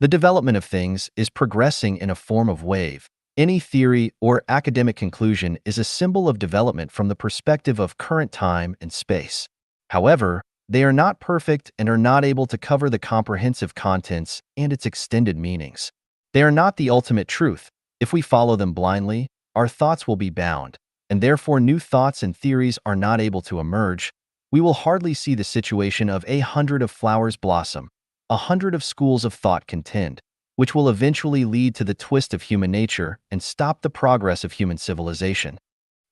The development of things is progressing in a form of wave. Any theory or academic conclusion is a symbol of development from the perspective of current time and space. However, they are not perfect and are not able to cover the comprehensive contents and its extended meanings. They are not the ultimate truth. If we follow them blindly, our thoughts will be bound, and therefore new thoughts and theories are not able to emerge. We will hardly see the situation of 100 of flowers blossom, 100 of schools of thought contend, which will eventually lead to the twist of human nature and stop the progress of human civilization.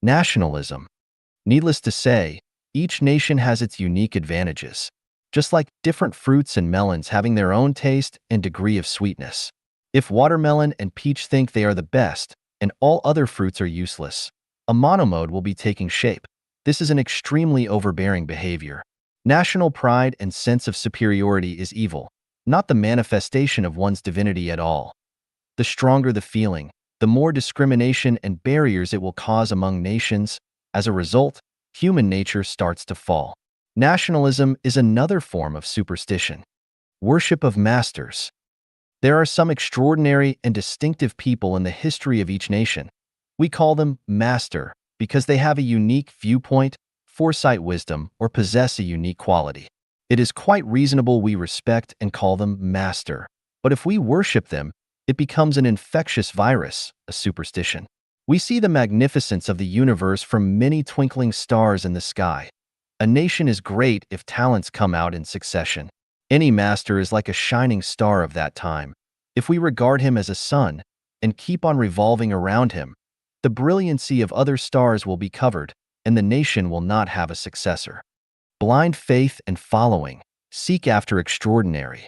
Nationalism. Needless to say, each nation has its unique advantages, just like different fruits and melons having their own taste and degree of sweetness. If watermelon and peach think they are the best, and all other fruits are useless, a monomode will be taking shape. This is an extremely overbearing behavior. National pride and sense of superiority is evil, not the manifestation of one's divinity at all. The stronger the feeling, the more discrimination and barriers it will cause among nations. As a result, human nature starts to fall. Nationalism is another form of superstition. Worship of masters. There are some extraordinary and distinctive people in the history of each nation. We call them master because they have a unique viewpoint, foresight, wisdom, or possess a unique quality. It is quite reasonable we respect and call them master, but if we worship them, it becomes an infectious virus, a superstition. We see the magnificence of the universe from many twinkling stars in the sky. A nation is great if talents come out in succession. Any master is like a shining star of that time. If we regard him as a sun and keep on revolving around him, the brilliancy of other stars will be covered, and the nation will not have a successor. Blind faith and following. Seek after extraordinary.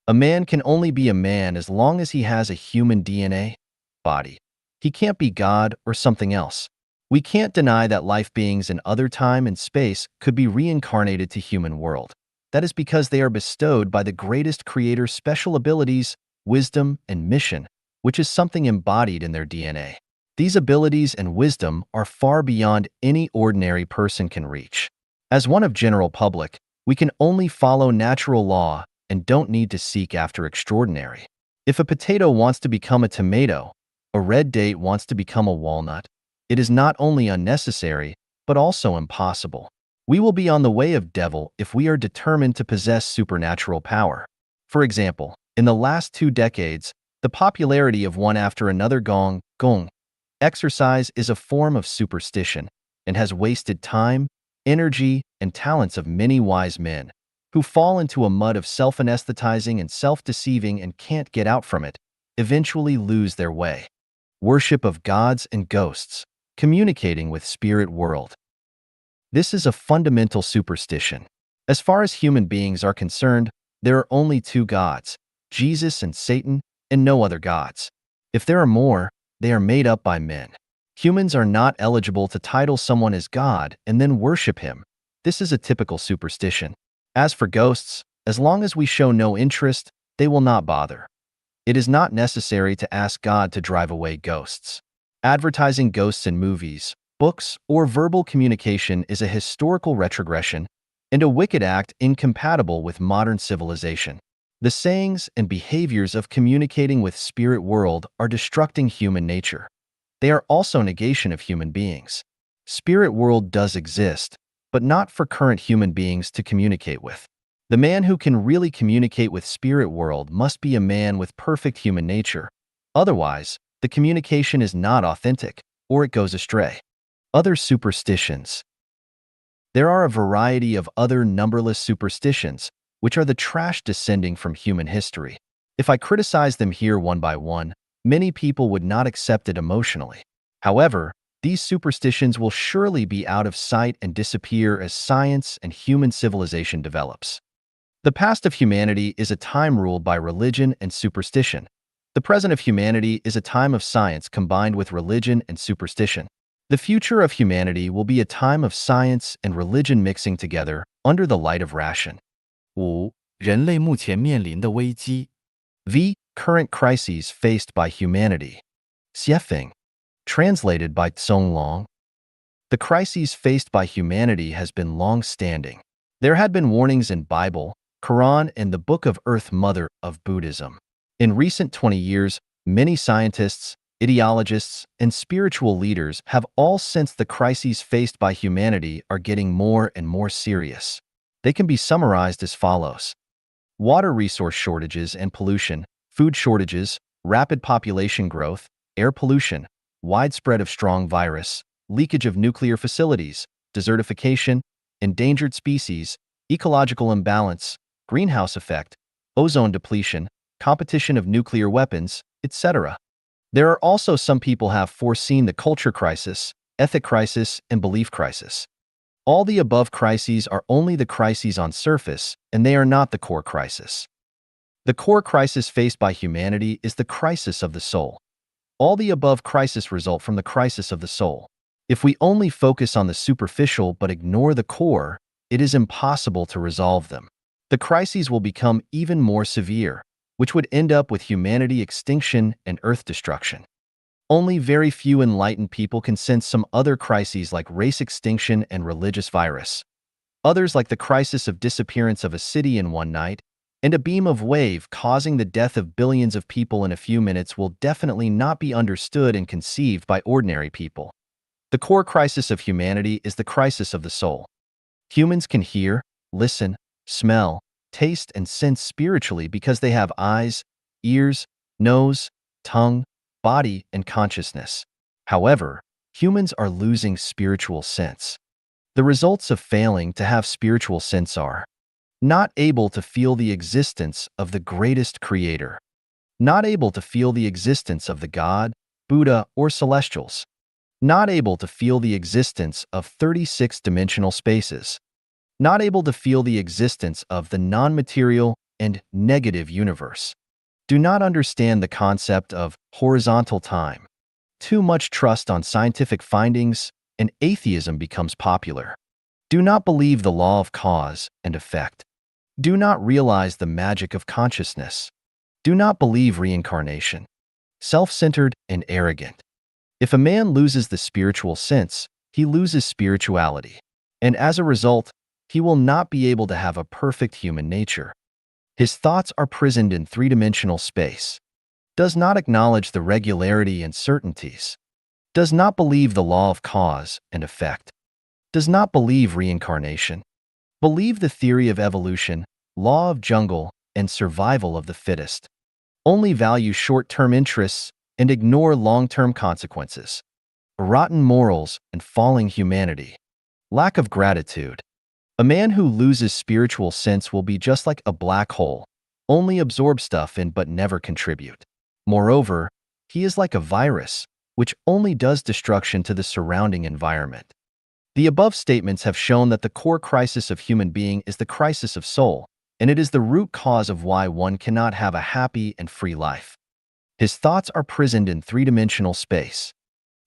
A man can only be a man as long as he has a human DNA body. He can't be God or something else. We can't deny that life beings in other time and space could be reincarnated to human world. That is because they are bestowed by the greatest creator special abilities, wisdom, and mission, which is something embodied in their DNA. These abilities and wisdom are far beyond any ordinary person can reach. As one of general public, we can only follow natural law and don't need to seek after extraordinary. If a potato wants to become a tomato, a red date wants to become a walnut, it is not only unnecessary, but also impossible. We will be on the way of devil if we are determined to possess supernatural power. For example, in the last 2 decades, the popularity of one after another gong exercise is a form of superstition and has wasted time, energy, and talents of many wise men who fall into a mud of self-anesthetizing and self-deceiving and can't get out from it, eventually lose their way. Worship of gods and ghosts, communicating with spirit world. This is a fundamental superstition. As far as human beings are concerned, there are only 2 gods, Jesus and Satan, and no other gods. If there are more, they are made up by men. Humans are not eligible to title someone as God and then worship him. This is a typical superstition. As for ghosts, as long as we show no interest, they will not bother. It is not necessary to ask God to drive away ghosts. Advertising ghosts in movies, books, or verbal communication is a historical retrogression and a wicked act incompatible with modern civilization. The sayings and behaviors of communicating with spirit world are destructing human nature. They are also negation of human beings. Spirit world does exist, but not for current human beings to communicate with. The man who can really communicate with spirit world must be a man with perfect human nature. Otherwise, the communication is not authentic, or it goes astray. Other superstitions. There are a variety of other numberless superstitions, which are the trash descending from human history. If I criticize them here one by one, many people would not accept it emotionally. However, these superstitions will surely be out of sight and disappear as science and human civilization develops. The past of humanity is a time ruled by religion and superstition. The present of humanity is a time of science combined with religion and superstition. The future of humanity will be a time of science and religion mixing together under the light of ration. 5. 人类目前面临的危机。 V. Current crises faced by humanity. Xiefeng. Translated by Tsong Long. The crises faced by humanity has been long-standing. There had been warnings in Bible, Quran, and the Book of Earth Mother of Buddhism. In recent 20 years, many scientists, ideologists, and spiritual leaders have all sensed the crises faced by humanity are getting more and more serious. They can be summarized as follows. Water resource shortages and pollution, food shortages, rapid population growth, air pollution, widespread of strong virus, leakage of nuclear facilities, desertification, endangered species, ecological imbalance, greenhouse effect, ozone depletion, competition of nuclear weapons, etc. There are also some people have foreseen the culture crisis, ethic crisis, and belief crisis. All the above crises are only the crises on surface, and they are not the core crisis. The core crisis faced by humanity is the crisis of the soul. All the above crises result from the crisis of the soul. If we only focus on the superficial but ignore the core, it is impossible to resolve them. The crises will become even more severe, which would end up with humanity extinction and earth destruction. Only very few enlightened people can sense some other crises like race extinction and religious virus. Others like the crisis of disappearance of a city in one night and a beam of wave causing the death of billions of people in a few minutes will definitely not be understood and conceived by ordinary people. The core crisis of humanity is the crisis of the soul. Humans can hear, listen, smell, taste, and sense spiritually because they have eyes, ears, nose, tongue, body, and consciousness. However, humans are losing spiritual sense. The results of failing to have spiritual sense are not able to feel the existence of the greatest creator, not able to feel the existence of the God, Buddha, or celestials, not able to feel the existence of 36-dimensional spaces, not able to feel the existence of the non-material and negative universe, do not understand the concept of horizontal time, too much trust on scientific findings, and atheism becomes popular, do not believe the law of cause and effect, do not realize the magic of consciousness, do not believe reincarnation, self-centered and arrogant. If a man loses the spiritual sense, he loses spirituality, and as a result, he will not be able to have a perfect human nature. His thoughts are prisoned in three-dimensional space, does not acknowledge the regularity and certainties, does not believe the law of cause and effect, does not believe reincarnation, believe the theory of evolution, law of jungle, and survival of the fittest, only value short-term interests and ignore long-term consequences, rotten morals and falling humanity, lack of gratitude. A man who loses spiritual sense will be just like a black hole, only absorb stuff in but never contribute. Moreover, he is like a virus, which only does destruction to the surrounding environment. The above statements have shown that the core crisis of human being is the crisis of soul, and it is the root cause of why one cannot have a happy and free life. His thoughts are prisoned in three-dimensional space.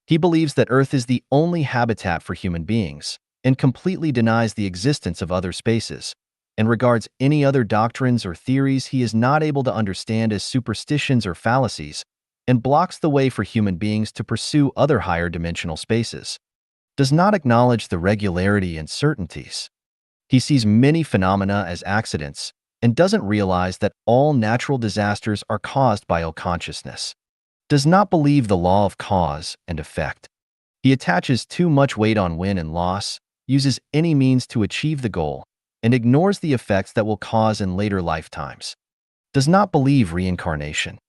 He believes that Earth is the only habitat for human beings, and completely denies the existence of other spaces, and regards any other doctrines or theories he is not able to understand as superstitions or fallacies, and blocks the way for human beings to pursue other higher dimensional spaces, does not acknowledge the regularity and certainties. He sees many phenomena as accidents, and doesn't realize that all natural disasters are caused by unconsciousness, does not believe the law of cause and effect. He attaches too much weight on win and loss, uses any means to achieve the goal, and ignores the effects that will cause in later lifetimes, does not believe reincarnation.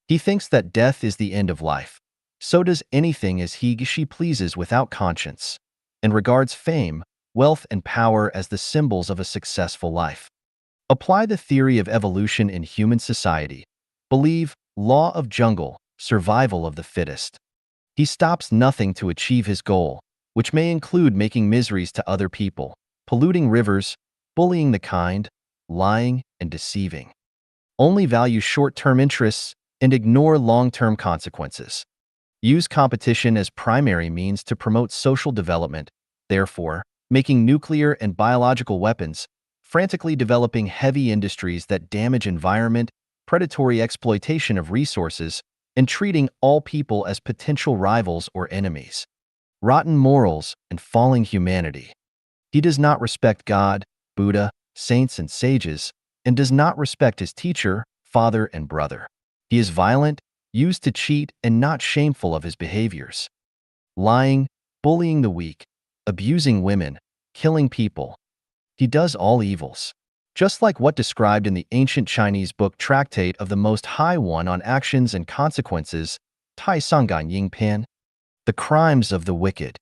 He thinks that death is the end of life, so does anything as she pleases without conscience, and regards fame, wealth, and power as the symbols of a successful life. Apply the theory of evolution in human society. Believe law of jungle, survival of the fittest. He stops nothing to achieve his goal, which may include making miseries to other people, polluting rivers, bullying the kind, lying, and deceiving. Only value short-term interests and ignore long-term consequences. Use competition as primary means to promote social development, therefore, making nuclear and biological weapons, frantically developing heavy industries that damage environment, predatory exploitation of resources, and treating all people as potential rivals or enemies. Rotten morals and falling humanity. He does not respect God, Buddha, saints, and sages, and does not respect his teacher, father, and brother. He is violent, used to cheat, and not shameful of his behaviors. Lying, bullying the weak, abusing women, killing people. He does all evils. Just like what described in the ancient Chinese book Tractate of the Most High One on Actions and Consequences, Tai Sangan Ying Pan. The crimes of the wicked.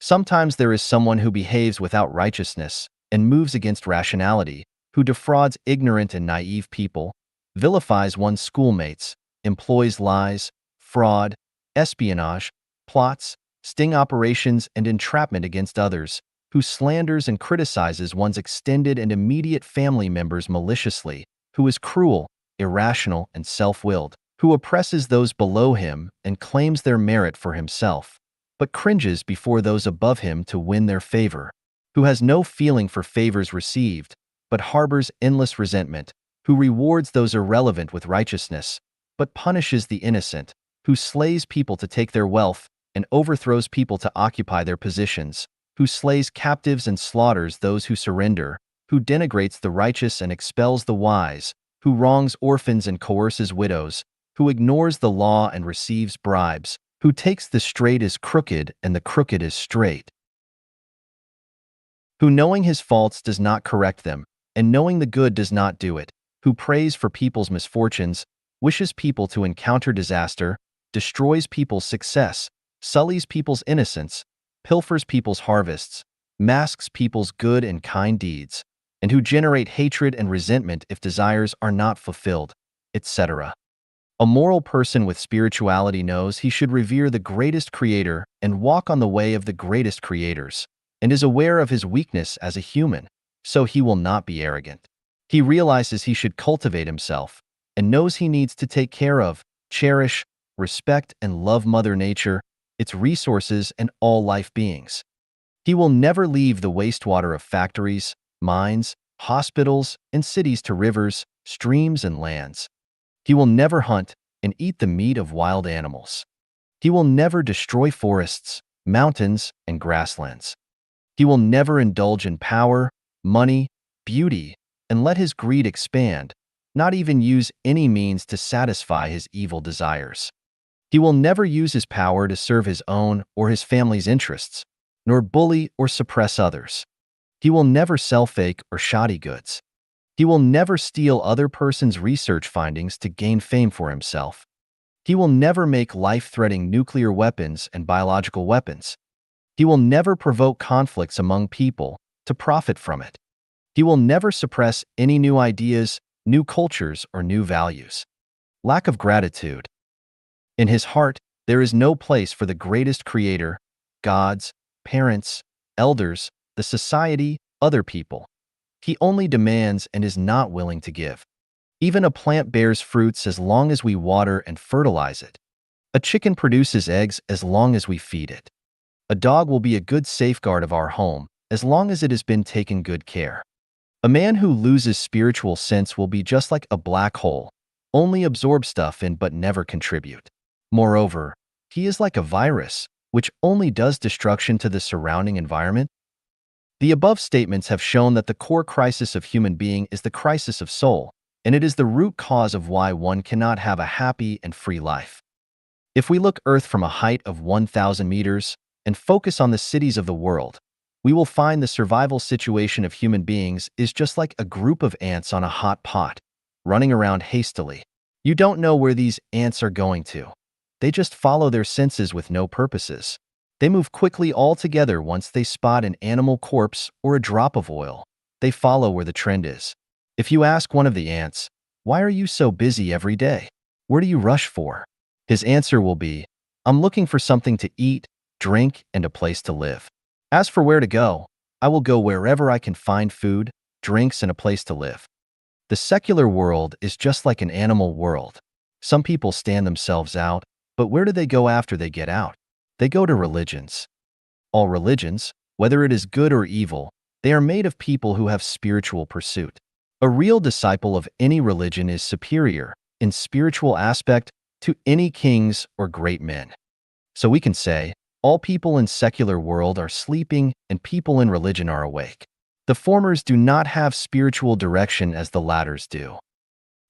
Sometimes there is someone who behaves without righteousness and moves against rationality, who defrauds ignorant and naive people, vilifies one's schoolmates, employs lies, fraud, espionage, plots, sting operations, and entrapment against others, who slanders and criticizes one's extended and immediate family members maliciously, who is cruel, irrational, and self-willed, who oppresses those below him and claims their merit for himself, but cringes before those above him to win their favor, who has no feeling for favors received, but harbors endless resentment, who rewards those irrelevant with righteousness, but punishes the innocent, who slays people to take their wealth and overthrows people to occupy their positions, who slays captives and slaughters those who surrender, who denigrates the righteous and expels the wise, who wrongs orphans and coerces widows, who ignores the law and receives bribes, who takes the straight as crooked and the crooked as straight, who knowing his faults does not correct them, and knowing the good does not do it, who prays for people's misfortunes, wishes people to encounter disaster, destroys people's success, sullies people's innocence, pilfers people's harvests, masks people's good and kind deeds, and who generate hatred and resentment if desires are not fulfilled, etc. A moral person with spirituality knows he should revere the greatest creator and walk on the way of the greatest creators, and is aware of his weakness as a human, so he will not be arrogant. He realizes he should cultivate himself, and knows he needs to take care of, cherish, respect, and love Mother Nature, its resources, and all life beings. He will never leave the wastewater of factories, mines, hospitals, and cities to rivers, streams, and lands. He will never hunt and eat the meat of wild animals. He will never destroy forests, mountains, and grasslands. He will never indulge in power, money, beauty, and let his greed expand, not even use any means to satisfy his evil desires. He will never use his power to serve his own or his family's interests, nor bully or suppress others. He will never sell fake or shoddy goods. He will never steal other person's research findings to gain fame for himself. He will never make life-threatening nuclear weapons and biological weapons. He will never provoke conflicts among people to profit from it. He will never suppress any new ideas, new cultures, or new values. Lack of gratitude. In his heart, there is no place for the greatest creator, gods, parents, elders, the society, other people. He only demands and is not willing to give. Even a plant bears fruits as long as we water and fertilize it. A chicken produces eggs as long as we feed it. A dog will be a good safeguard of our home as long as it has been taken good care. A man who loses spiritual sense will be just like a black hole, only absorb stuff in but never contribute. Moreover, he is like a virus, which only does destruction to the surrounding environment. The above statements have shown that the core crisis of human being is the crisis of soul, and it is the root cause of why one cannot have a happy and free life. If we look Earth from a height of 1,000 meters and focus on the cities of the world, we will find the survival situation of human beings is just like a group of ants on a hot pot, running around hastily. You don't know where these ants are going to. They just follow their senses with no purposes. They move quickly all together once they spot an animal corpse or a drop of oil. They follow where the trend is. If you ask one of the ants, "Why are you so busy every day? Where do you rush for?" His answer will be, "I'm looking for something to eat, drink, and a place to live. As for where to go, I will go wherever I can find food, drinks, and a place to live." The secular world is just like an animal world. Some people stand themselves out, but where do they go after they get out? They go to religions. All religions, whether it is good or evil, they are made of people who have spiritual pursuit. A real disciple of any religion is superior, in spiritual aspect, to any kings or great men. So we can say, all people in secular world are sleeping and people in religion are awake. The formers do not have spiritual direction as the latters do.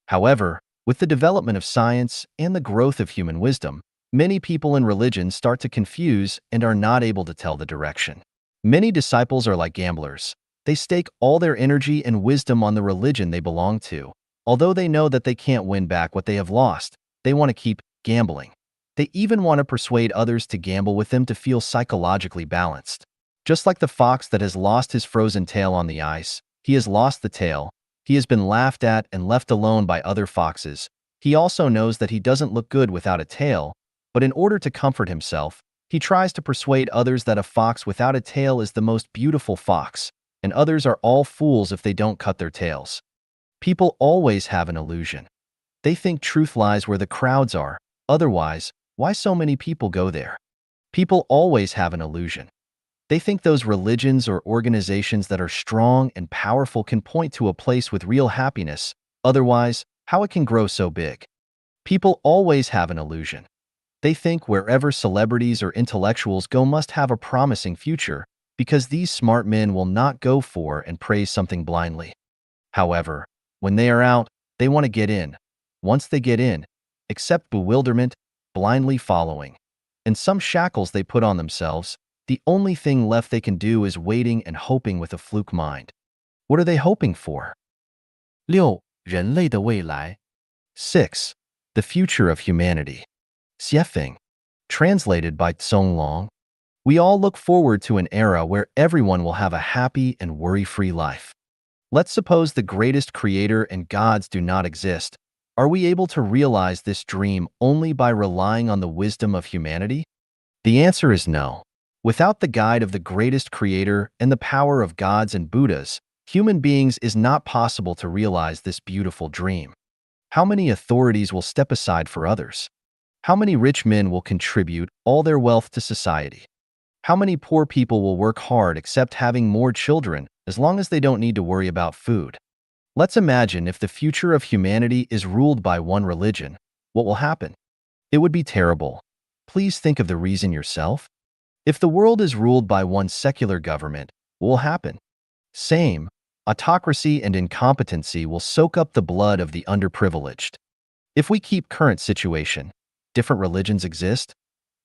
However, with the development of science and the growth of human wisdom, many people in religion start to confuse and are not able to tell the direction. Many disciples are like gamblers. They stake all their energy and wisdom on the religion they belong to. Although they know that they can't win back what they have lost, they want to keep gambling. They even want to persuade others to gamble with them to feel psychologically balanced. Just like the fox that has lost his frozen tail on the ice, he has lost the tail. He has been laughed at and left alone by other foxes. He also knows that he doesn't look good without a tail, but in order to comfort himself, he tries to persuade others that a fox without a tail is the most beautiful fox, and others are all fools if they don't cut their tails. People always have an illusion. They think truth lies where the crowds are. Otherwise, why so many people go there? People always have an illusion. They think those religions or organizations that are strong and powerful can point to a place with real happiness. Otherwise, how it can grow so big? People always have an illusion. They think wherever celebrities or intellectuals go must have a promising future, because these smart men will not go for and praise something blindly. However, when they are out, they want to get in. Once they get in, accept bewilderment, blindly following. And some shackles they put on themselves, the only thing left they can do is waiting and hoping with a fluke mind. What are they hoping for? 6.人类的未来 6. The future of humanity. Xiefeng. Translated by Tsong Long. We all look forward to an era where everyone will have a happy and worry-free life. Let's suppose the greatest creator and gods do not exist. Are we able to realize this dream only by relying on the wisdom of humanity? The answer is no. Without the guide of the greatest creator and the power of gods and Buddhas, human beings is not possible to realize this beautiful dream. How many authorities will step aside for others? How many rich men will contribute all their wealth to society? How many poor people will work hard except having more children as long as they don't need to worry about food? Let's imagine if the future of humanity is ruled by one religion. What will happen? It would be terrible. Please think of the reason yourself. If the world is ruled by one secular government, what will happen? Same. Autocracy and incompetency will soak up the blood of the underprivileged. If we keep current situation, different religions exist,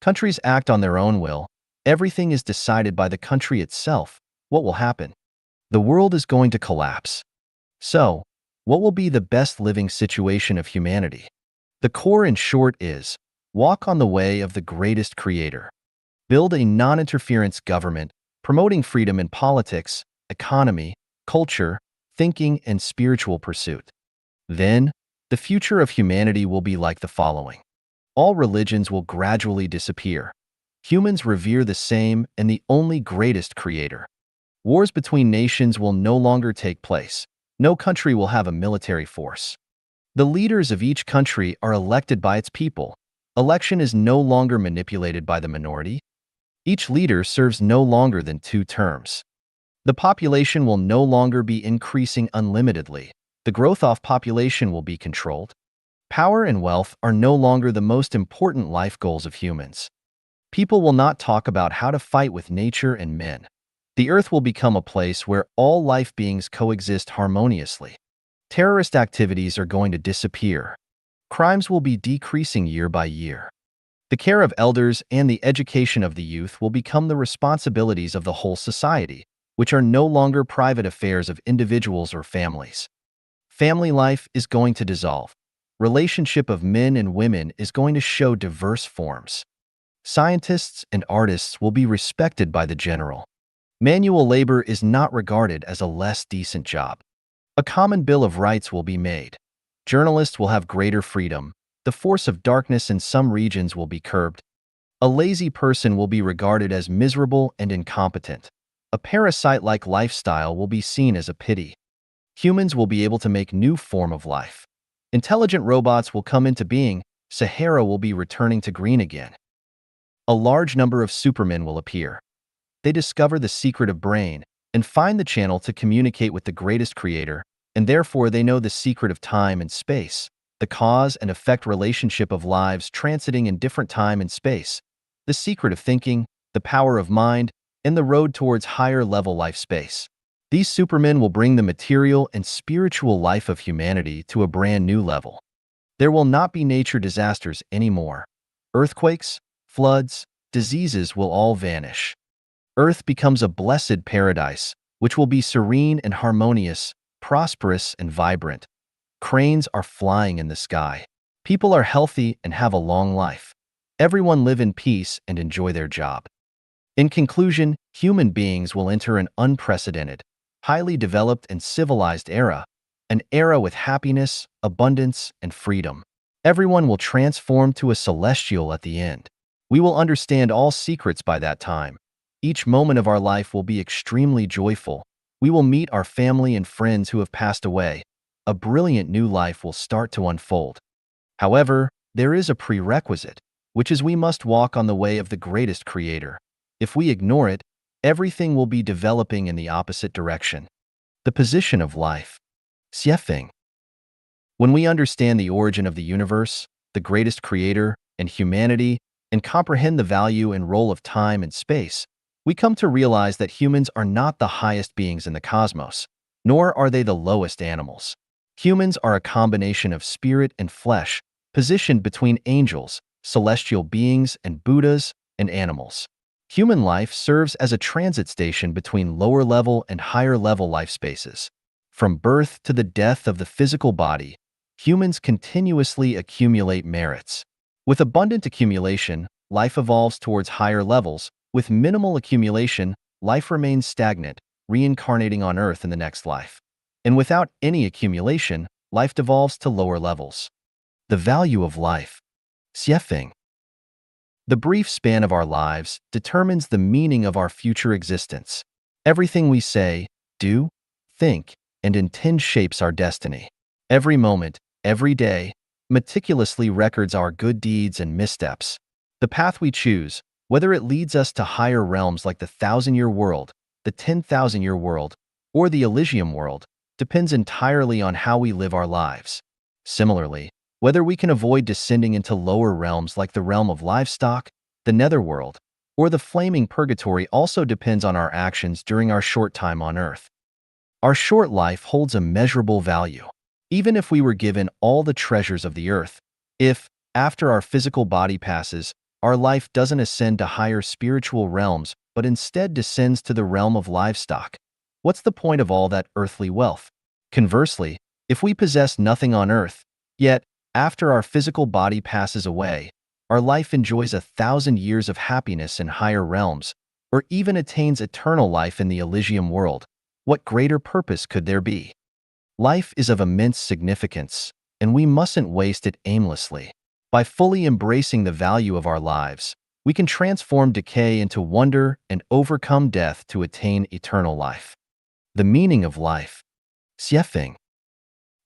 countries act on their own will, everything is decided by the country itself, what will happen? The world is going to collapse. So, what will be the best living situation of humanity? The core in short is, walk on the way of the greatest creator. Build a non-interference government, promoting freedom in politics, economy, culture, thinking, and spiritual pursuit. Then, the future of humanity will be like the following. All religions will gradually disappear. Humans revere the same and the only greatest creator. Wars between nations will no longer take place. No country will have a military force. The leaders of each country are elected by its people. Election is no longer manipulated by the minority. Each leader serves no longer than 2 terms. The population will no longer be increasing unlimitedly. The growth of population will be controlled. Power and wealth are no longer the most important life goals of humans. People will not talk about how to fight with nature and men. The earth will become a place where all life beings coexist harmoniously. Terrorist activities are going to disappear. Crimes will be decreasing year by year. The care of elders and the education of the youth will become the responsibilities of the whole society, which are no longer private affairs of individuals or families. Family life is going to dissolve. Relationship of men and women is going to show diverse forms. Scientists and artists will be respected by the general. Manual labor is not regarded as a less decent job. A common bill of rights will be made. Journalists will have greater freedom. The force of darkness in some regions will be curbed. A lazy person will be regarded as miserable and incompetent. A parasite-like lifestyle will be seen as a pity. Humans will be able to make new form of life. Intelligent robots will come into being. Sahara will be returning to green again. A large number of supermen will appear. They discover the secret of brain and find the channel to communicate with the greatest creator, and therefore they know the secret of time and space, the cause and effect relationship of lives transiting in different time and space, the secret of thinking, the power of mind, and the road towards higher level life space. These supermen will bring the material and spiritual life of humanity to a brand new level. There will not be nature disasters anymore. Earthquakes, floods, diseases will all vanish. Earth becomes a blessed paradise, which will be serene and harmonious, prosperous and vibrant. Cranes are flying in the sky. People are healthy and have a long life. Everyone live in peace and enjoy their job. In conclusion, human beings will enter an unprecedented, highly developed and civilized era, an era with happiness, abundance, and freedom. Everyone will transform to a celestial at the end. We will understand all secrets by that time. Each moment of our life will be extremely joyful. We will meet our family and friends who have passed away. A brilliant new life will start to unfold. However, there is a prerequisite, which is we must walk on the way of the greatest creator. If we ignore it, everything will be developing in the opposite direction. The position of life. Xiefeng. When we understand the origin of the universe, the greatest creator, and humanity, and comprehend the value and role of time and space, we come to realize that humans are not the highest beings in the cosmos, nor are they the lowest animals. Humans are a combination of spirit and flesh, positioned between angels, celestial beings, and Buddhas, and animals. Human life serves as a transit station between lower-level and higher-level life spaces. From birth to the death of the physical body, humans continuously accumulate merits. With abundant accumulation, life evolves towards higher levels. With minimal accumulation, life remains stagnant, reincarnating on Earth in the next life. And without any accumulation, life devolves to lower levels. The value of life. Xiefeng. The brief span of our lives determines the meaning of our future existence. Everything we say, do, think, and intend shapes our destiny. Every moment, every day, meticulously records our good deeds and missteps. The path we choose, whether it leads us to higher realms like the 1,000-year world, the 10,000-year world, or the Elysium world, depends entirely on how we live our lives. Similarly, whether we can avoid descending into lower realms like the realm of livestock, the netherworld, or the flaming purgatory also depends on our actions during our short time on Earth. Our short life holds immeasurable value. Even if we were given all the treasures of the earth, if, after our physical body passes, our life doesn't ascend to higher spiritual realms but instead descends to the realm of livestock, what's the point of all that earthly wealth? Conversely, if we possess nothing on earth, yet, after our physical body passes away, our life enjoys 1,000 years of happiness in higher realms, or even attains eternal life in the Elysium world, what greater purpose could there be? Life is of immense significance, and we mustn't waste it aimlessly. By fully embracing the value of our lives, we can transform decay into wonder and overcome death to attain eternal life. The meaning of life. Xiefeng.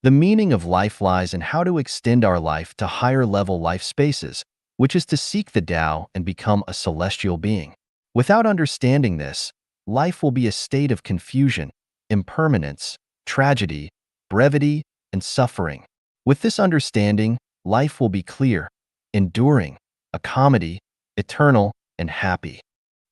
The meaning of life lies in how to extend our life to higher-level life spaces, which is to seek the Tao and become a celestial being. Without understanding this, life will be a state of confusion, impermanence, tragedy, brevity, and suffering. With this understanding, life will be clear, enduring, a comedy, eternal, and happy.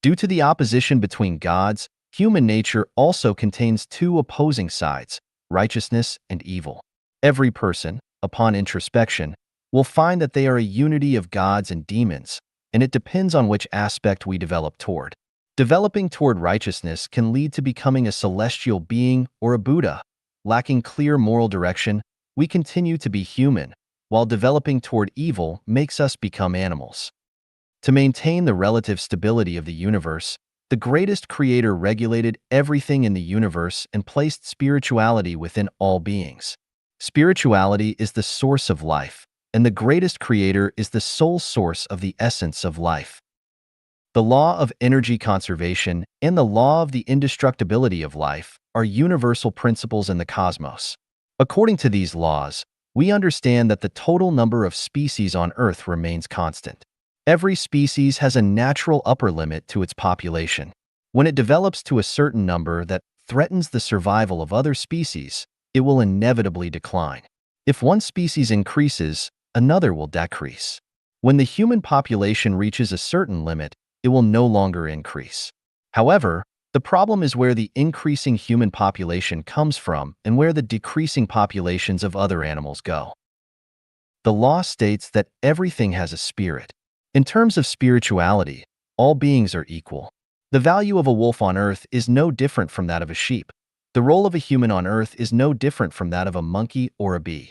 Due to the opposition between gods, human nature also contains two opposing sides, righteousness and evil. Every person, upon introspection, will find that they are a unity of gods and demons, and it depends on which aspect we develop toward. Developing toward righteousness can lead to becoming a celestial being or a Buddha. Lacking clear moral direction, we continue to be human, while developing toward evil makes us become animals. To maintain the relative stability of the universe, the greatest creator regulated everything in the universe and placed spirituality within all beings. Spirituality is the source of life, and the greatest creator is the sole source of the essence of life. The law of energy conservation and the law of the indestructibility of life are universal principles in the cosmos. According to these laws, we understand that the total number of species on Earth remains constant. Every species has a natural upper limit to its population. When it develops to a certain number that threatens the survival of other species, it will inevitably decline. If one species increases, another will decrease. When the human population reaches a certain limit, it will no longer increase. However, the problem is where the increasing human population comes from and where the decreasing populations of other animals go. The law states that everything has a spirit. In terms of spirituality, all beings are equal. The value of a wolf on Earth is no different from that of a sheep. The role of a human on Earth is no different from that of a monkey or a bee.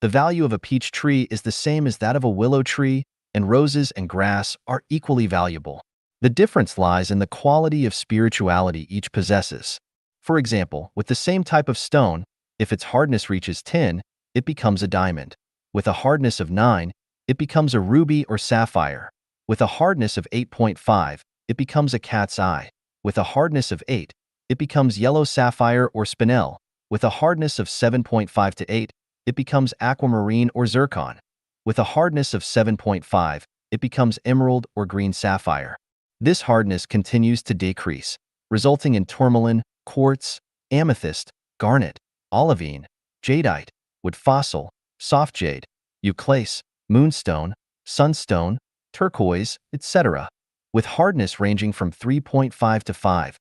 The value of a peach tree is the same as that of a willow tree, and roses and grass are equally valuable. The difference lies in the quality of spirituality each possesses. For example, with the same type of stone, if its hardness reaches 10, it becomes a diamond. With a hardness of 9, it becomes a ruby or sapphire. With a hardness of 8.5, it becomes a cat's eye. With a hardness of 8, it becomes yellow sapphire or spinel. With a hardness of 7.5 to 8, it becomes aquamarine or zircon. With a hardness of 7.5, it becomes emerald or green sapphire. This hardness continues to decrease, resulting in tourmaline, quartz, amethyst, garnet, olivine, jadeite, wood fossil, soft jade, euclase, moonstone, sunstone, turquoise, etc., with hardness ranging from 3.5 to 5.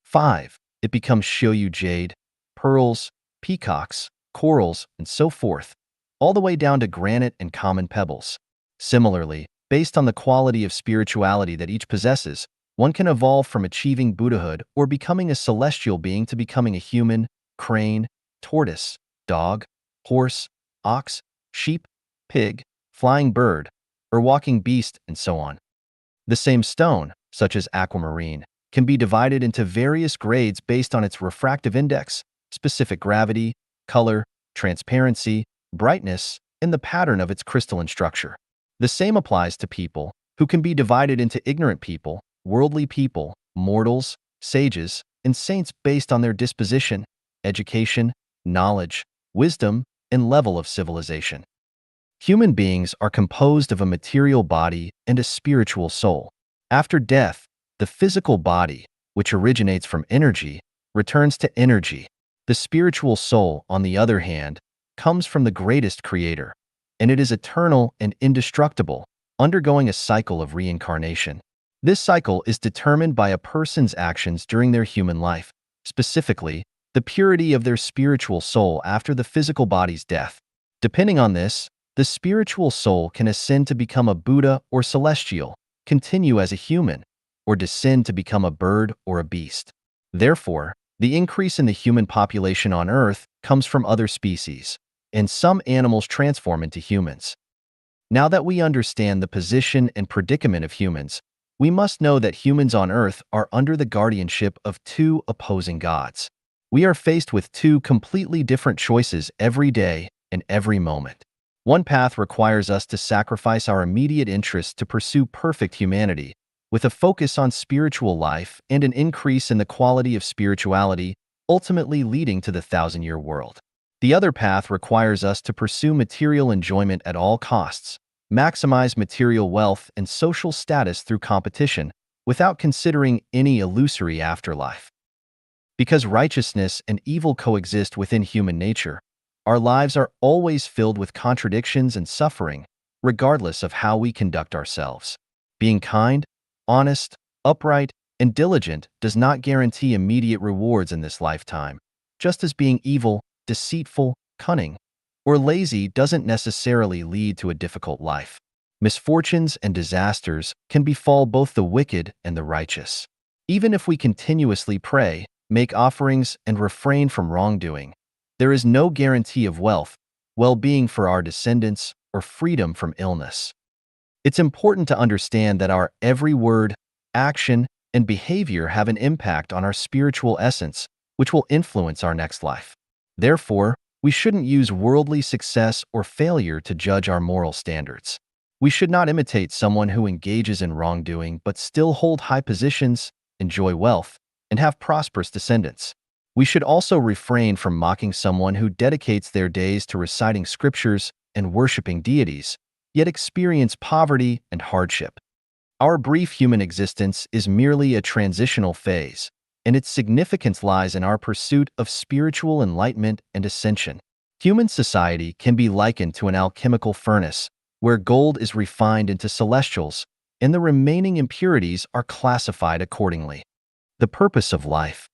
5. It becomes shoyu jade, pearls, peacocks, corals, and so forth, all the way down to granite and common pebbles. Similarly, based on the quality of spirituality that each possesses, one can evolve from achieving Buddhahood or becoming a celestial being to becoming a human, crane, tortoise, dog, horse, ox, sheep, pig, flying bird, or walking beast, and so on. The same stone, such as aquamarine, can be divided into various grades based on its refractive index, specific gravity, color, transparency, brightness, and the pattern of its crystalline structure. The same applies to people, who can be divided into ignorant people, worldly people, mortals, sages, and saints based on their disposition, education, knowledge, wisdom, and level of civilization. Human beings are composed of a material body and a spiritual soul. After death, the physical body, which originates from energy, returns to energy. The spiritual soul, on the other hand, comes from the greatest creator, and it is eternal and indestructible, undergoing a cycle of reincarnation. This cycle is determined by a person's actions during their human life, specifically, the purity of their spiritual soul after the physical body's death. Depending on this, the spiritual soul can ascend to become a Buddha or celestial, continue as a human, or descend to become a bird or a beast. Therefore, the increase in the human population on Earth comes from other species, and some animals transform into humans. Now that we understand the position and predicament of humans, we must know that humans on Earth are under the guardianship of two opposing gods. We are faced with two completely different choices every day and every moment. One path requires us to sacrifice our immediate interests to pursue perfect humanity, with a focus on spiritual life and an increase in the quality of spirituality, ultimately leading to the 1,000-year world. The other path requires us to pursue material enjoyment at all costs, maximize material wealth and social status through competition, without considering any illusory afterlife. Because righteousness and evil coexist within human nature, our lives are always filled with contradictions and suffering, regardless of how we conduct ourselves. Being kind, honest, upright, and diligent does not guarantee immediate rewards in this lifetime, just as being evil, deceitful, cunning, or lazy doesn't necessarily lead to a difficult life. Misfortunes and disasters can befall both the wicked and the righteous. Even if we continuously pray, make offerings, and refrain from wrongdoing, there is no guarantee of wealth, well-being for our descendants, or freedom from illness. It's important to understand that our every word, action, and behavior have an impact on our spiritual essence, which will influence our next life. Therefore, we shouldn't use worldly success or failure to judge our moral standards. We should not imitate someone who engages in wrongdoing but still hold high positions, enjoy wealth, and have prosperous descendants. We should also refrain from mocking someone who dedicates their days to reciting scriptures and worshiping deities, yet experience poverty and hardship. Our brief human existence is merely a transitional phase, and its significance lies in our pursuit of spiritual enlightenment and ascension. Human society can be likened to an alchemical furnace, where gold is refined into celestials, and the remaining impurities are classified accordingly. The purpose of life.